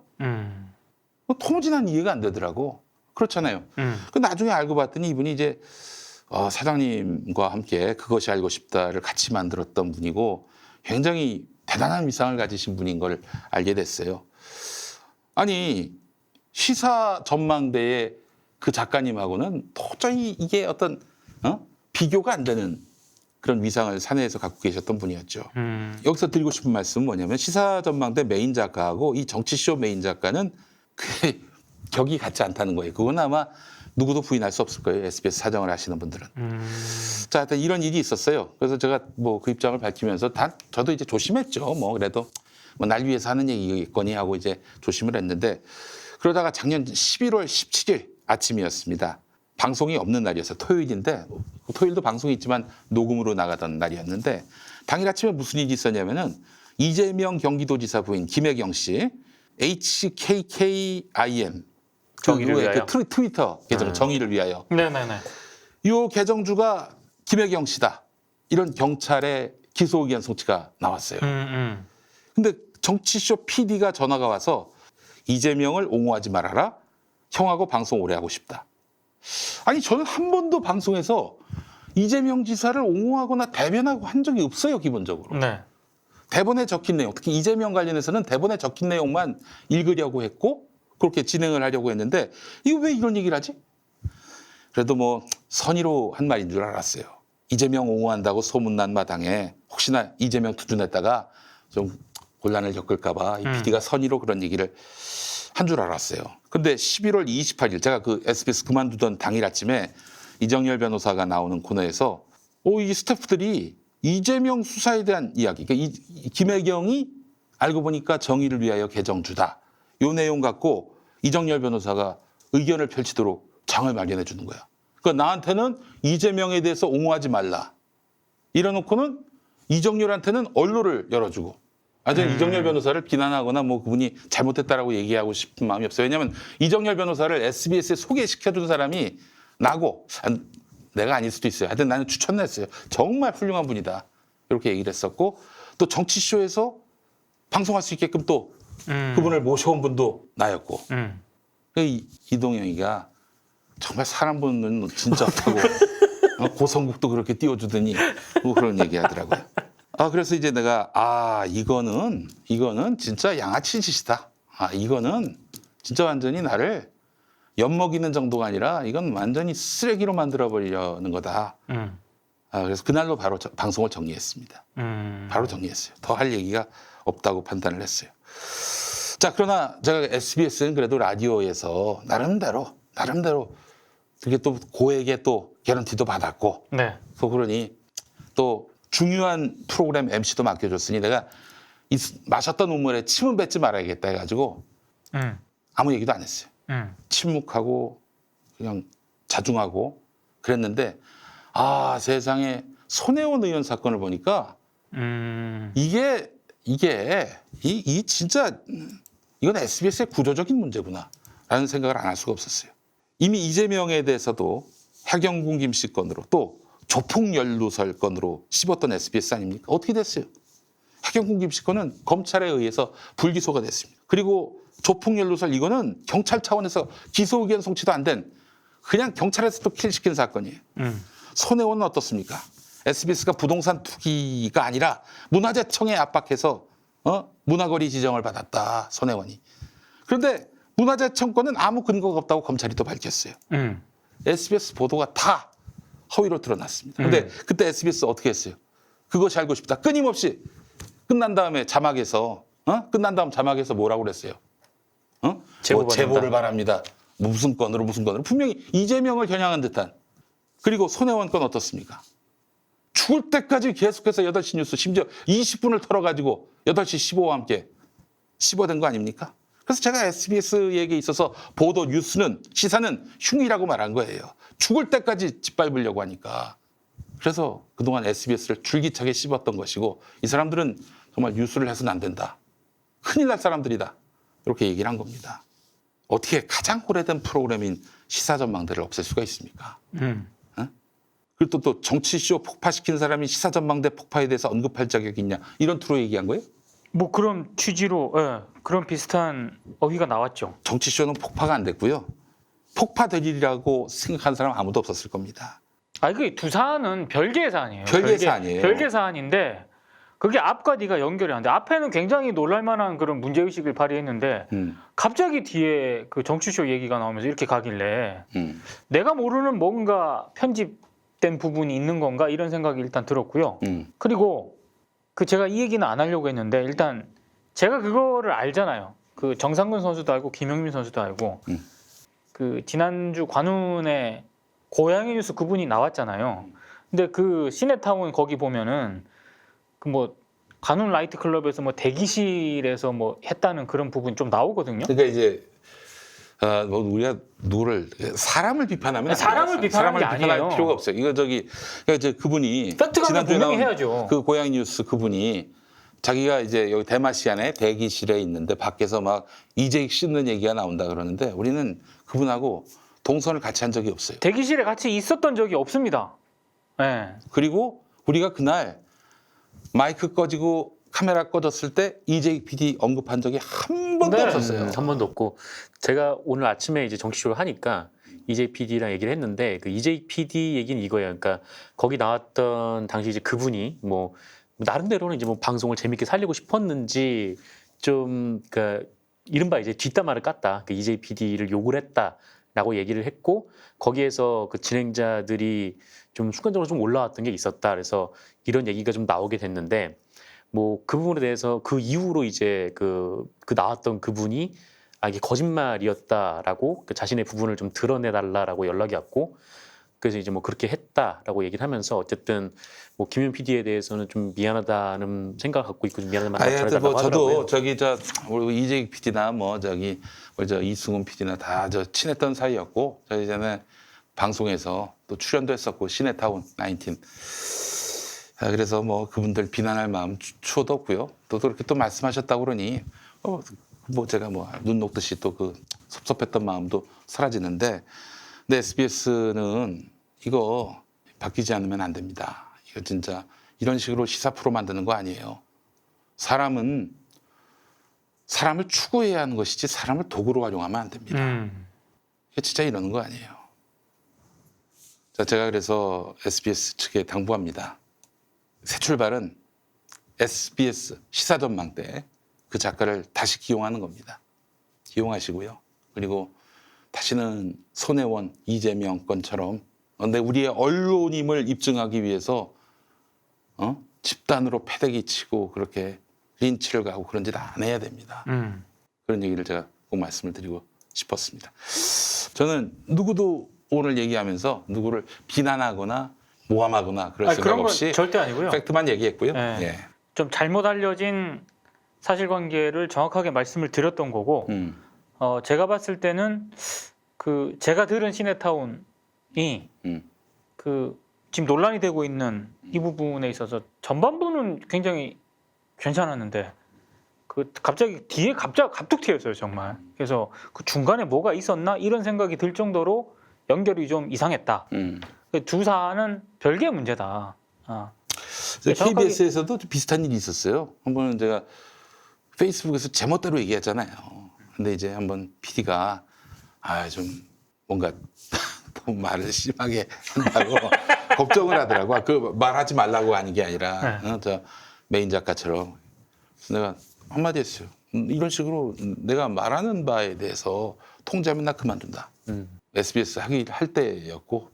도무지난 이해가 안 되더라고. 그렇잖아요. 그 나중에 알고 봤더니 이분이 이제 사장님과 함께 그것이 알고 싶다를 같이 만들었던 분이고 굉장히 대단한 위상을 가지신 분인 걸 알게 됐어요. 아니 시사 전망대에 그 작가님하고는 도저히 이게 어떤 비교가 안 되는 그런 위상을 사내에서 갖고 계셨던 분이었죠. 여기서 드리고 싶은 말씀은 뭐냐면 시사전망대 메인 작가하고 이 정치쇼 메인 작가는 그 격이 같지 않다는 거예요. 그건 아마 누구도 부인할 수 없을 거예요. SBS 사정을 하시는 분들은. 자, 하여튼 이런 일이 있었어요. 그래서 제가 뭐 그 입장을 밝히면서 저도 이제 조심했죠. 뭐 그래도 뭐 날 위해서 하는 얘기겠거니 하고 이제 조심을 했는데 그러다가 작년 11월 17일 아침이었습니다. 방송이 없는 날이었어요. 토요일인데 토요일도 방송이 있지만 녹음으로 나가던 날이었는데 당일 아침에 무슨 일이 있었냐면은 이재명 경기도지사 부인 김혜경 씨 HKKIM 정의를 위하여. 그 트위터 계정 정의를 위하여 네네네. 이 계정주가 김혜경 씨다. 이런 경찰의 기소 의견 송치가 나왔어요. 근데 정치쇼 PD가 전화가 와서 이재명을 옹호하지 말아라. 형하고 방송 오래 하고 싶다. 아니 저는 한 번도 방송에서 이재명 지사를 옹호하거나 대변하고 한 적이 없어요. 기본적으로. 네. 대본에 적힌 내용, 특히 이재명 관련해서는 대본에 적힌 내용만 읽으려고 했고 그렇게 진행을 하려고 했는데 이거 왜 이런 얘기를 하지? 그래도 뭐 선의로 한 말인 줄 알았어요. 이재명 옹호한다고 소문난 마당에 혹시나 이재명 투준했다가 좀 곤란을 겪을까 봐 이 PD가 선의로 그런 얘기를 한 줄 알았어요. 근데 11월 28일 제가 그 SBS 그만두던 당일 아침에 이정열 변호사가 나오는 코너에서 이 스태프들이 이재명 수사에 대한 이야기, 그러니까 이 김혜경이 알고 보니까 정의를 위하여 개정주다. 요 내용 갖고 이정열 변호사가 의견을 펼치도록 장을 마련해 주는 거야. 그러니까 나한테는 이재명에 대해서 옹호하지 말라. 이래놓고는 이정열한테는 언로를 열어주고. 저는 이정열 변호사를 비난하거나 뭐 그분이 잘못했다라고 얘기하고 싶은 마음이 없어요. 왜냐하면 이정열 변호사를 SBS에 소개시켜준 사람이 나고 내가 아닐 수도 있어요. 하여튼 나는 추천했어요. 정말 훌륭한 분이다. 이렇게 얘기를 했었고 또 정치쇼에서 방송할 수 있게끔 또 그분을 모셔온 분도 나였고 이동영이가 정말 사람 보는 눈 진짜 없다고 고성국도 그렇게 띄워주더니 뭐 그런 얘기 하더라고요. 그래서 이제 내가 이거는 진짜 양아치 짓이다. 이거는 진짜 완전히 나를 엿먹이는 정도가 아니라 이건 완전히 쓰레기로 만들어버리려는 거다. 그래서 그날로 바로 방송을 정리했습니다. 바로 정리했어요. 더 할 얘기가 없다고 판단을 했어요. 자, 그러나 제가 SBS는 그래도 라디오에서 나름대로 그게 또 고액의 또 개런티도 받았고 네. 또 그러니 또 중요한 프로그램 MC도 맡겨줬으니 내가 마셨던 우물에 침은 뱉지 말아야겠다 해가지고 아무 얘기도 안 했어요. 침묵하고 그냥 자중하고 그랬는데 세상에 손혜원 의원 사건을 보니까 이게 진짜 이건 SBS의 구조적인 문제구나라는 생각을 안 할 수가 없었어요. 이미 이재명에 대해서도 해경궁 김씨 건으로 또 조폭연루설 건으로 씹었던 SBS 아닙니까? 어떻게 됐어요? 해경궁 김씨 건은 검찰에 의해서 불기소가 됐습니다. 그리고 조폭연루설 이거는 경찰 차원에서 기소 의견 송치도 안 된 그냥 경찰에서 또 킬시킨 사건이에요. 손혜원은 어떻습니까? SBS가 부동산 투기가 아니라 문화재청에 압박해서 문화거리 지정을 받았다. 손혜원이. 그런데 문화재청 건은 아무 근거가 없다고 검찰이 또 밝혔어요. SBS 보도가 다 허위로 드러났습니다. 그런데 그때 SBS 어떻게 했어요? 그것이 알고 싶다. 끊임없이 끝난 다음에 자막에서 뭐라고 그랬어요? 제보를 바랍니다. 무슨 건으로 분명히 이재명을 겨냥한 듯한. 그리고 손혜원 건 어떻습니까? 죽을 때까지 계속해서 8시 뉴스 심지어 20분을 털어가지고 8시 15와 함께 씹어댄 거 아닙니까? 그래서 제가 SBS에게 있어서 보도 뉴스는 시사는 흉이라고 말한 거예요. 죽을 때까지 짓밟으려고 하니까. 그래서 그동안 SBS를 줄기차게 씹었던 것이고 이 사람들은 정말 뉴스를 해서는 안 된다. 큰일 날 사람들이다. 이렇게 얘기를 한 겁니다. 어떻게 가장 오래된 프로그램인 시사전망대를 없앨 수가 있습니까? 그리고 또 정치쇼 폭파시킨 사람이 시사전망대 폭파에 대해서 언급할 자격이 있냐. 이런 투로 얘기한 거예요? 뭐 그런 취지로 그런 비슷한 어휘가 나왔죠. 정치쇼는 폭파가 안 됐고요. 폭파되리라고 생각한 사람 아무도 없었을 겁니다. 그 두 사안은 별개의 사안이에요. 별개의 사안이에요. 별개 사안인데 그게 앞과 뒤가 연결이 안 돼. 앞에는 굉장히 놀랄만한 그런 문제의식을 발휘했는데 갑자기 뒤에 그 정치쇼 얘기가 나오면서 이렇게 가길래 내가 모르는 뭔가 편집된 부분이 있는 건가 이런 생각이 일단 들었고요. 그리고 그 제가 이 얘기는 안 하려고 했는데 일단 제가 그거를 알잖아요. 그 정상근 선수도 알고 김영민 선수도 알고 그 지난주 관훈의 고양이 뉴스 그분이 나왔잖아요. 근데 그 시네타운 거기 보면은 그 뭐 관훈 라이트 클럽에서 뭐 대기실에서 뭐 했다는 그런 부분이 좀 나오거든요. 그러니까 이제 뭐 우리가 누구를 사람을 비판하면 안 사람을 돼요. 비판하는 게 비판할 아니에요. 필요가 없어요. 이거 그러니까 이제 그분이 팩트가 지난주에 분명히 나온 해야죠. 그 고양이 뉴스 그분이 자기가 이제 여기 대마시안에 대기실에 있는데 밖에서 막 이재익 씹는 얘기가 나온다 그러는데 우리는 그분하고 동선을 같이 한 적이 없어요. 대기실에 같이 있었던 적이 없습니다. 네. 그리고 우리가 그날 마이크 꺼지고 카메라 꺼졌을 때 이재익 PD 언급한 적이 한 번도 네. 없었어요. 한 번도 없고 제가 오늘 아침에 이제 정치쇼를 하니까 이재익 PD랑 얘기를 했는데 그 이재익 PD 얘기는 이거예요. 그러니까 거기 나왔던 당시 이제 그분이 뭐 나름대로는 이제 뭐 방송을 재밌게 살리고 싶었는지 좀 그러니까 이른바 이제 뒷담화를 깠다. 그 이재익 PD를 욕을 했다라고 얘기를 했고 거기에서 그 진행자들이 좀 순간적으로 좀 올라왔던 게 있었다. 그래서 이런 얘기가 좀 나오게 됐는데 뭐 그 부분에 대해서 그 이후로 이제 그 나왔던 그분이 이게 거짓말이었다라고 그 자신의 부분을 좀 드러내달라라고 연락이 왔고 그래서 이제 뭐 그렇게 했다라고 얘기를 하면서 어쨌든 뭐 김현 PD에 대해서는 좀 미안하다는 생각을 갖고 있고 좀 미안한 말을 하여튼 뭐 전해달라고 저도 하더라고요. 우리 이재익 PD나 뭐 저 이승훈 PD나 다 저 친했던 사이였고 저희 전에 방송에서 또 출연도 했었고 시네타운 19. 그래서 뭐 그분들 비난할 마음 추호도 없고요. 또 그렇게 또 말씀하셨다고 그러니 뭐 제가 뭐 눈 녹듯이 또 그 섭섭했던 마음도 사라지는데 근데 SBS는 이거 바뀌지 않으면 안 됩니다. 이거 진짜 이런 식으로 시사 프로 만드는 거 아니에요. 사람은 사람을 추구해야 하는 것이지 사람을 도구로 활용하면 안 됩니다. 이게 진짜 이러는 거 아니에요. 자, 제가 그래서 SBS 측에 당부합니다. 새 출발은 SBS 시사전망 때 그 작가를 다시 기용하는 겁니다. 기용하시고요. 그리고 다시는 손혜원, 이재명 건처럼 근데 우리의 언론임을 입증하기 위해서 집단으로 패대기 치고 그렇게 린치를 가고 그런 짓 안 해야 됩니다. 그런 얘기를 제가 꼭 말씀을 드리고 싶었습니다. 저는 누구도 오늘 얘기하면서 누구를 비난하거나 모함하거나 그럴 생각 그런 건 없이 절대 아니고요. 팩트만 얘기했고요. 네. 예. 좀 잘못 알려진 사실관계를 정확하게 말씀을 드렸던 거고 제가 봤을 때는 그 제가 들은 시네타운이 그 지금 논란이 되고 있는 이 부분에 있어서 전반부는 굉장히 괜찮았는데 그 갑자기 뒤에 갑툭 튀었어요 정말. 그래서 그 중간에 뭐가 있었나 이런 생각이 들 정도로 연결이 좀 이상했다. 그 두 사안은 별개의 문제다. KBS에서도 비슷한 일이 있었어요. 한번 제가 페이스북에서 제멋대로 얘기했잖아요. 근데 이제 한번 PD가 좀 뭔가 너무 말을 심하게 한다고 걱정을 하더라고. 그 말하지 말라고 하는 게 아니라 저 메인 작가처럼 내가 한마디 했어요. 이런 식으로 내가 말하는 바에 대해서 통제하면 나 그만둔다. SBS 할 때였고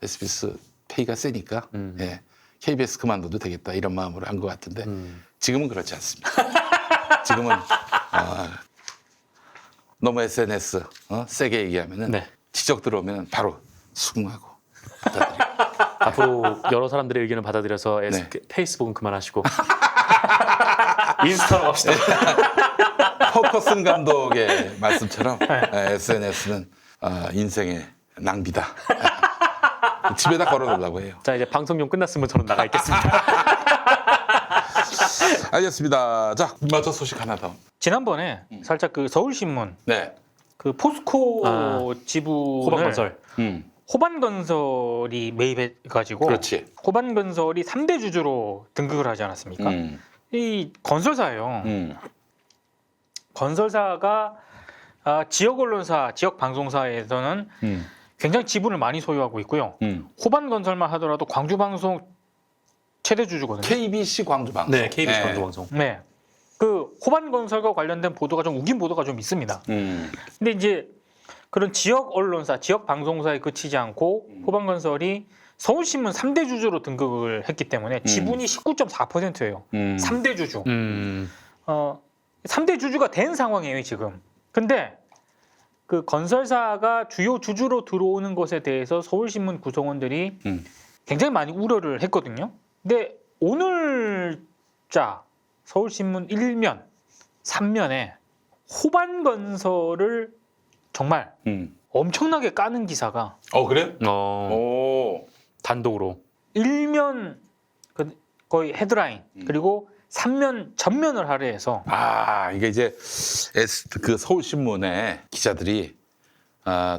SBS 페이가 세니까 예, KBS 그만둬도 되겠다 이런 마음으로 한 것 같은데 지금은 그렇지 않습니다. 지금은 너무 SNS 세게 얘기하면은 네. 지적 들어오면 바로 수긍하고 앞으로 여러 사람들의 의견을 받아들여서 네. 페이스북은 그만하시고 인스타로 갑시다. 퍼커슨 감독의 말씀처럼 SNS는 인생의 낭비다. 집에다 걸어놓으려고 해요. 자 이제 방송용 끝났으면 저는 나가 있겠습니다. 알겠습니다. 자, 맞춰 소식 하나 더. 지난번에 살짝 그 서울신문 네. 그 포스코 지분을 호박건설. 호반건설이 매입해가지고 그렇지. 호반건설이 3대 주주로 등극을 하지 않았습니까? 이 건설사예요. 건설사가 지역 언론사, 지역 방송사에서는 굉장히 지분을 많이 소유하고 있고요. 호반건설만 하더라도 광주방송 최대 주주거든요. KBC 광주 방송. 네, KBS 광주방송. 네. 그 호반건설과 관련된 보도가 좀 우긴 보도가 좀 있습니다. 근데 이제 그런 지역 언론사, 지역 방송사에 그치지 않고 호반건설이 서울신문 3대 주주로 등극을 했기 때문에 지분이 19.4%예요. 3대 주주. 3대 주주가 된 상황이에요, 지금. 근데 그 건설사가 주요 주주로 들어오는 것에 대해서 서울신문 구성원들이 굉장히 많이 우려를 했거든요. 근데 오늘자 서울신문 1면, 3면에 호반건설을 정말 엄청나게 까는 기사가 그래? 오. 단독으로. 1면 거의 헤드라인 그리고 3면 전면을 할애해서 이게 이제 그 서울신문에 기자들이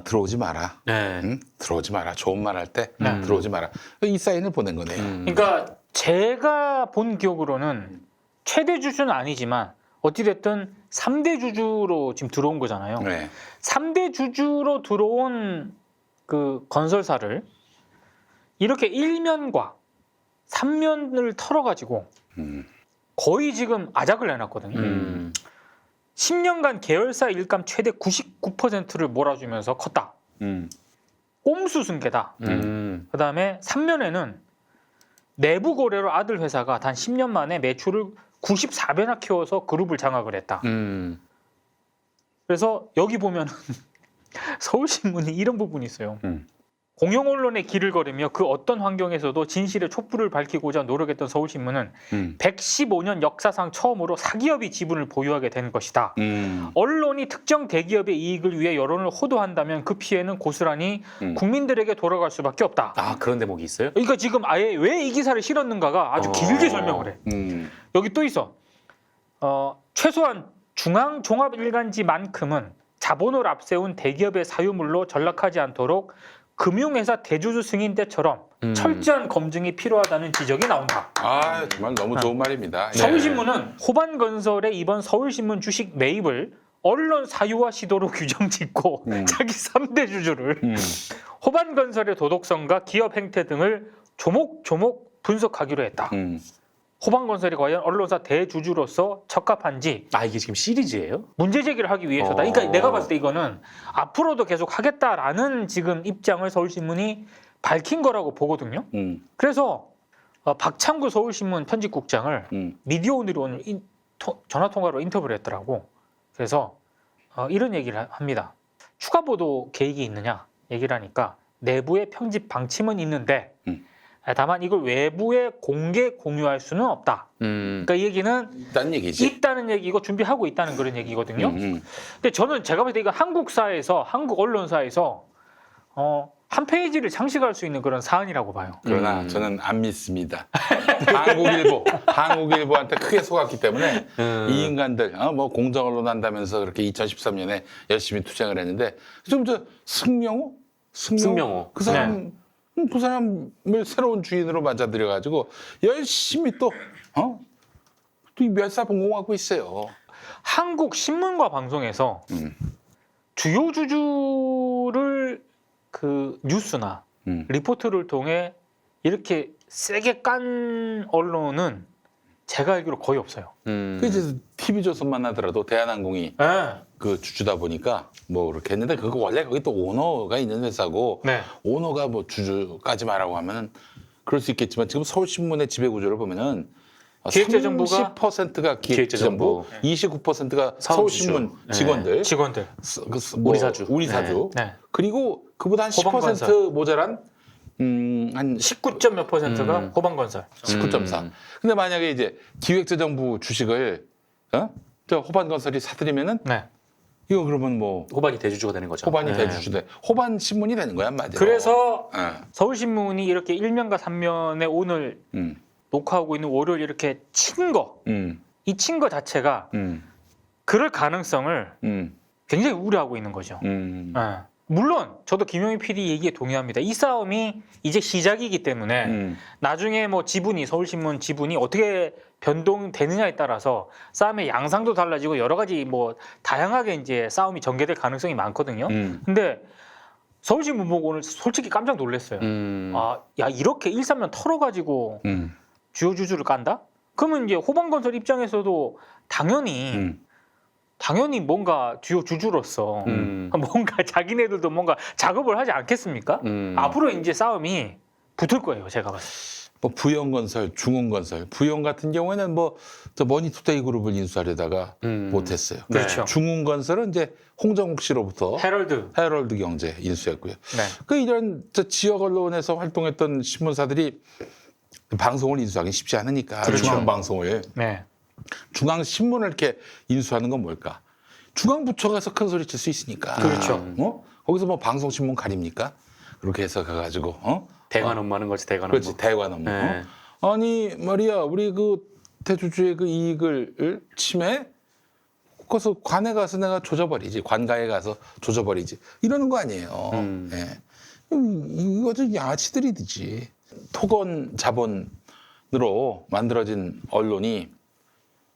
들어오지 마라. 네. 들어오지 마라. 좋은 말 할 때 들어오지 마라. 이 사인을 보낸 거네요. 그러니까 제가 본 기억으로는 최대 주주는 아니지만 어찌됐든 3대 주주로 지금 들어온 거잖아요. 네. 3대 주주로 들어온 그 건설사를 이렇게 1면과 3면을 털어가지고 거의 지금 아작을 내놨거든요. 10년간 계열사 일감 최대 99%를 몰아주면서 컸다. 꼼수 승계다. 그다음에 3면에는 내부 거래로 아들 회사가 단 10년 만에 매출을 94배나 키워서 그룹을 장악을 했다. 그래서 여기 보면 서울신문이 이런 부분이 있어요. 공영 언론의 길을 걸으며 그 어떤 환경에서도 진실의 촛불을 밝히고자 노력했던 서울신문은 115년 역사상 처음으로 사기업이 지분을 보유하게 된 것이다. 언론이 특정 대기업의 이익을 위해 여론을 호도한다면 그 피해는 고스란히 국민들에게 돌아갈 수밖에 없다. 그런 대목이 있어요? 그러니까 지금 아예 왜 이 기사를 실었는가가 아주 길게 설명을 해. 여기 또 있어. 최소한 중앙종합일간지만큼은 자본을 앞세운 대기업의 사유물로 전락하지 않도록 금융회사 대주주 승인 때처럼 철저한 검증이 필요하다는 지적이 나온다. 정말 너무 좋은 말입니다. 서울신문은 호반건설의 이번 서울신문 주식 매입을 언론 사유화 시도로 규정짓고 자기 3대 주주를 호반건설의 도덕성과 기업 행태 등을 조목조목 분석하기로 했다. 호반건설이 과연 언론사 대주주로서 적합한지 이게 지금 시리즈예요? 문제 제기를 하기 위해서다. 그러니까 내가 봤을 때 이거는 앞으로도 계속 하겠다라는 지금 입장을 서울신문이 밝힌 거라고 보거든요. 그래서 박창구 서울신문 편집국장을 미디어오늘이 오늘 전화통화로 인터뷰를 했더라고. 그래서 이런 얘기를 합니다. 추가 보도 계획이 있느냐 얘기를 하니까 내부의 편집 방침은 있는데 다만 이걸 외부에 공유할 수는 없다. 그러니까 이 얘기는 있다는 얘기지. 있다는 얘기고 준비하고 있다는 그런 얘기거든요. 근데 저는 제가 볼 때 이거 한국사에서 한국 언론사에서 한 페이지를 장식할 수 있는 그런 사안이라고 봐요. 그러나 저는 안 믿습니다. 한국일보한테 크게 속았기 때문에 이 인간들 뭐 공정 언론 한다면서 그렇게 2013년에 열심히 투쟁을 했는데 좀 승명호 그 사람 그 사람을 새로운 주인으로 맞아들여 가지고 열심히 또 멸사봉공하고 있어요. 한국 신문과 방송에서 주요 주주를 그 뉴스나 리포트를 통해 이렇게 세게 깐 언론은 제가 알기로 거의 없어요. 그 이제 TV조선만 하더라도 대한항공이 그 주주다 보니까 뭐 그렇게 했는데 그거 원래 거기 또 오너가 있는 회사고 오너가 뭐 주주까지 말하고 하면은 그럴 수 있겠지만 지금 서울신문의 지배구조를 보면은 기획재정부가 30%가 기획재정부, 29%가 서울신문 직원들, 우리 사주. 그리고 그보다 한 10% 호반건설. 모자란 한 19점 몇 %가 호반건설. 19.4. 근데 만약에 이제 기획재정부 주식을 저 호반건설이 사들이면은 이거 그러면 뭐 호반이 대주주가 되는 거죠. 호반이 대주주돼. 호반 신문이 되는 거야, 한마디로. 그래서 서울신문이 이렇게 1면과 3면에 오늘 녹화하고 있는 월요일 이렇게 친 거, 이 친 거 자체가 그럴 가능성을 굉장히 우려하고 있는 거죠. 물론 저도 김용희 PD 얘기에 동의합니다. 이 싸움이 이제 시작이기 때문에 나중에 뭐 지분이 서울신문 지분이 어떻게 변동되느냐에 따라서 싸움의 양상도 달라지고 여러 가지 뭐 다양하게 이제 싸움이 전개될 가능성이 많거든요. 근데 서울신문 보고 오늘 솔직히 깜짝 놀랐어요. 야 이렇게 1, 3년 털어가지고 주요 주주를 깐다? 그러면 이제 호반건설 입장에서도 당연히 뭔가 주요 주주로서 뭔가 자기네들도 뭔가 작업을 하지 않겠습니까? 앞으로 이제 싸움이 붙을 거예요, 제가 봤을 때. 뭐 부영건설, 중흥건설, 부영 같은 경우에는 뭐 저 머니투데이 그룹을 인수하려다가 못했어요. 그렇죠. 중흥건설은 이제 홍정욱 씨로부터 헤럴드. 경제 인수했고요. 네. 그 이런 저 지역 언론에서 활동했던 신문사들이 방송을 인수하기 쉽지 않으니까 그렇죠. 중앙방송을 네. 중앙신문을 이렇게 인수하는 건 뭘까? 중앙부처 가서 큰 소리 칠 수 있으니까. 그렇죠. 거기서 뭐 방송신문 가립니까? 그렇게 해서 가가지고 대관 업무하는 거지 대관 업무. 그렇지 대관 업무. 네. 아니 말이야 우리 그 대주주의 그 이익을 침해? 그래서 관에 가서 내가 조져버리지. 관가에 가서 조져버리지. 이러는 거 아니에요. 예. 이거 좀 양아치들이지. 토건 자본으로 만들어진 언론이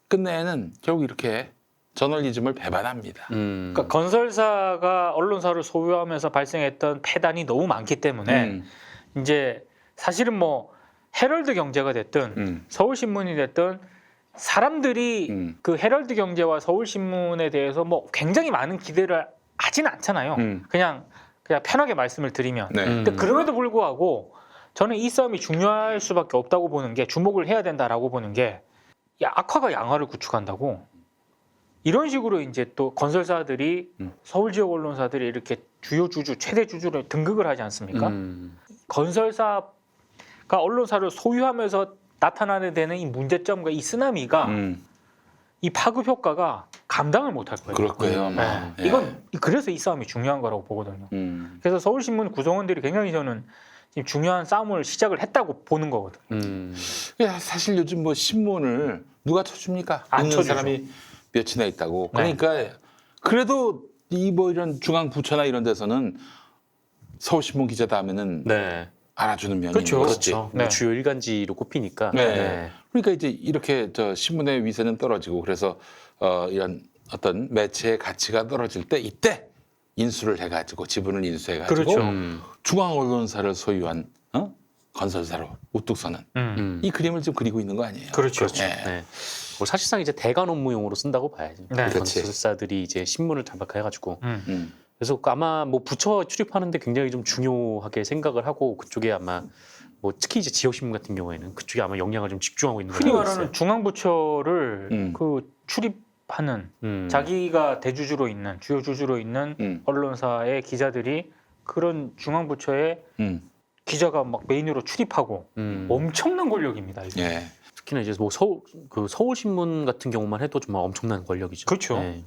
끝내는 결국 이렇게 저널리즘을 배반합니다. 그러니까 건설사가 언론사를 소유하면서 발생했던 폐단이 너무 많기 때문에 이제 사실은 뭐 헤럴드 경제가 됐든 서울신문이 됐든 사람들이 그 헤럴드 경제와 서울신문에 대해서 뭐 굉장히 많은 기대를 하진 않잖아요. 그냥 편하게 말씀을 드리면. 네. 근데 그럼에도 불구하고 저는 이 싸움이 중요할 수밖에 없다고 보는 게 주목을 해야 된다라고 보는 게 악화가 양화를 구축한다고 이런 식으로 이제 또 건설사들이 서울 지역 언론사들이 이렇게 주요 주주, 최대 주주를 등극을 하지 않습니까? 건설사가 언론사를 소유하면서 나타나게 되는 이 문제점과 이 쓰나미가 이 파급 효과가 감당을 못할 거예요. 그럴 거예요. 네. 아마. 예. 이건 그래서 이 싸움이 중요한 거라고 보거든요. 그래서 서울신문 구성원들이 굉장히 저는 지금 중요한 싸움을 시작을 했다고 보는 거거든요. 사실 요즘 뭐 신문을 누가 쳐줍니까? 안 있는 쳐주죠. 사람이 몇이나 있다고. 네. 그러니까 그래도 이 뭐 이런 중앙 부처나 이런 데서는 서울신문 기자다 하면은 네. 알아주는 면이 그렇죠. 있는 거지. 그렇죠. 네. 주요 일간지로 꼽히니까. 네. 그러니까 이제 이렇게 저 신문의 위세는 떨어지고 그래서 이런 어떤 매체의 가치가 떨어질 때 이때 인수를 해가지고 지분을 인수해가지고 그렇죠. 중앙 언론사를 소유한 건설사로 우뚝 서는 이 그림을 지금 그리고 있는 거 아니에요? 그렇죠. 예. 네. 뭐 사실상 이제 대관 업무용으로 쓴다고 봐야죠. 네. 그렇지. 건설사들이 이제 신문을 장박해가지고 음. 그래서 아마 뭐 부처 출입하는데 굉장히 좀 중요하게 생각을 하고 그쪽에 아마 뭐 특히 이제 지역 신문 같은 경우에는 그쪽에 아마 영향을 좀 집중하고 있는 흔히 걸로 말하는 알고 있어요. 중앙부처를 그 출입하는 자기가 대주주로 있는 주요 주주로 있는 언론사의 기자들이 그런 중앙부처에 기자가 막 메인으로 출입하고 엄청난 권력입니다. 이게. 예. 특히나 이제 뭐 서울신문 같은 경우만 해도 정말 엄청난 권력이죠. 그렇죠. 네.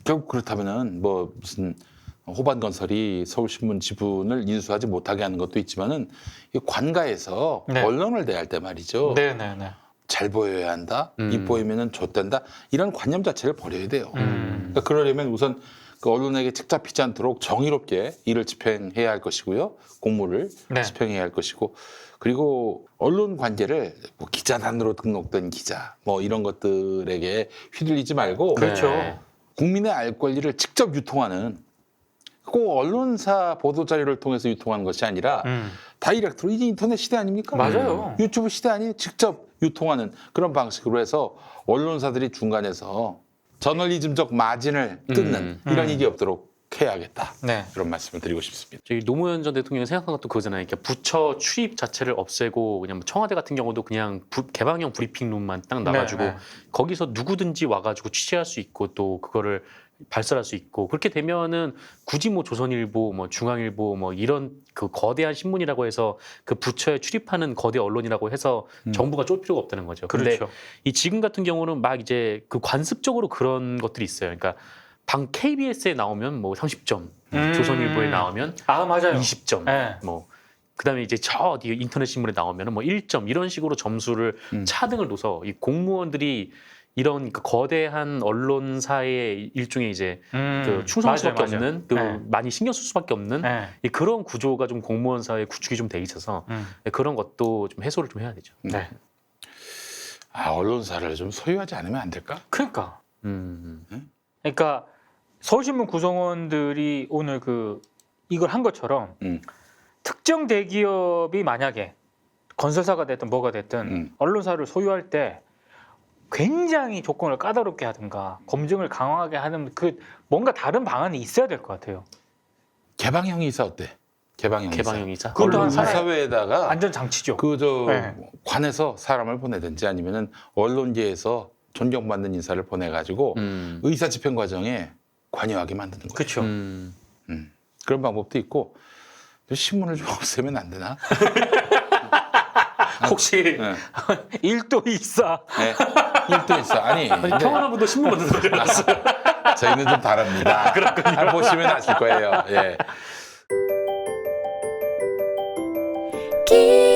결국 그렇다면은 뭐 무슨 호반건설이 서울신문 지분을 인수하지 못하게 하는 것도 있지만은 이 관가에서 네. 언론을 대할 때 말이죠. 네네네. 잘 보여야 한다. 입 보이면은 좆된다. 이런 관념 자체를 버려야 돼요. 그러니까 그러려면 우선 그 언론에게 책 잡히지 않도록 정의롭게 일을 집행해야 할 것이고요. 공무를 네. 집행해야 할 것이고 그리고 언론 관계를 뭐 기자단으로 등록된 기자 뭐 이런 것들에게 휘둘리지 말고 그렇죠. 네. 국민의 알 권리를 직접 유통하는 꼭 언론사 보도 자료를 통해서 유통하는 것이 아니라 다이렉트로 이제 인터넷 시대 아닙니까? 맞아요. 유튜브 시대 아니에요? 직접 유통하는 그런 방식으로 해서 언론사들이 중간에서 저널리즘적 마진을 뜯는 이런 일이 없도록 해야겠다. 네. 그런 말씀을 드리고 싶습니다. 저희 노무현 전 대통령이 생각한 것도 그거잖아요. 그러니까 부처 출입 자체를 없애고 그냥 뭐 청와대 같은 경우도 그냥 개방형 브리핑룸만 딱 나가지고 네. 거기서 누구든지 와가지고 취재할 수 있고 또 그거를 발설할 수 있고 그렇게 되면은 굳이 뭐 조선일보, 뭐 중앙일보, 뭐 이런 그 거대한 신문이라고 해서 그 부처에 출입하는 거대 언론이라고 해서 정부가 쫄 필요가 없다는 거죠. 근데 그렇죠. 이 지금 같은 경우는 막 이제 그 관습적으로 그런 것들이 있어요. 그러니까 방 KBS에 나오면 뭐 30점, 조선일보에 나오면 아 맞아요. 20점, 네. 뭐 그다음에 이제 저 어디 인터넷 신문에 나오면은 뭐 1점 이런 식으로 점수를 차등을 둬서 이 공무원들이 이런 그 거대한 언론사의 일종의 이제 그 충성할 수밖에 맞아요. 없는 그 네. 많이 신경 쓸 수밖에 없는 네. 이 그런 구조가 좀 공무원 사회에 구축이 좀 돼 있어서 그런 것도 좀 해소를 좀 해야 되죠. 네. 아 언론사를 좀 소유하지 않으면 안 될까? 그러니까. 음. 그러니까 서울신문 구성원들이 오늘 그 이걸 한 것처럼 특정 대기업이 만약에 건설사가 됐든 뭐가 됐든 언론사를 소유할 때 굉장히 조건을 까다롭게 하든가 검증을 강화하게 하는 그 뭔가 다른 방안이 있어야 될 것 같아요. 개방형 이사 어때? 개방형 이사. 개방형 이사. 그것도 언론 하나의 사회에다가 안전 장치죠. 그저 네. 관에서 사람을 보내든지 아니면은 언론계에서 존경받는 인사를 보내가지고 의사 집행 과정에 관여하게 만드는 거예요. 그렇죠. 그런 방법도 있고 신문을 좀 없애면 안 되나? 혹시 네. 일도 있어. 네. 일도 있어. 아니 근데 평안한분도 신문 만들어요. 저희는 좀 다릅니다. 보시면 아실 거예요. 예. 기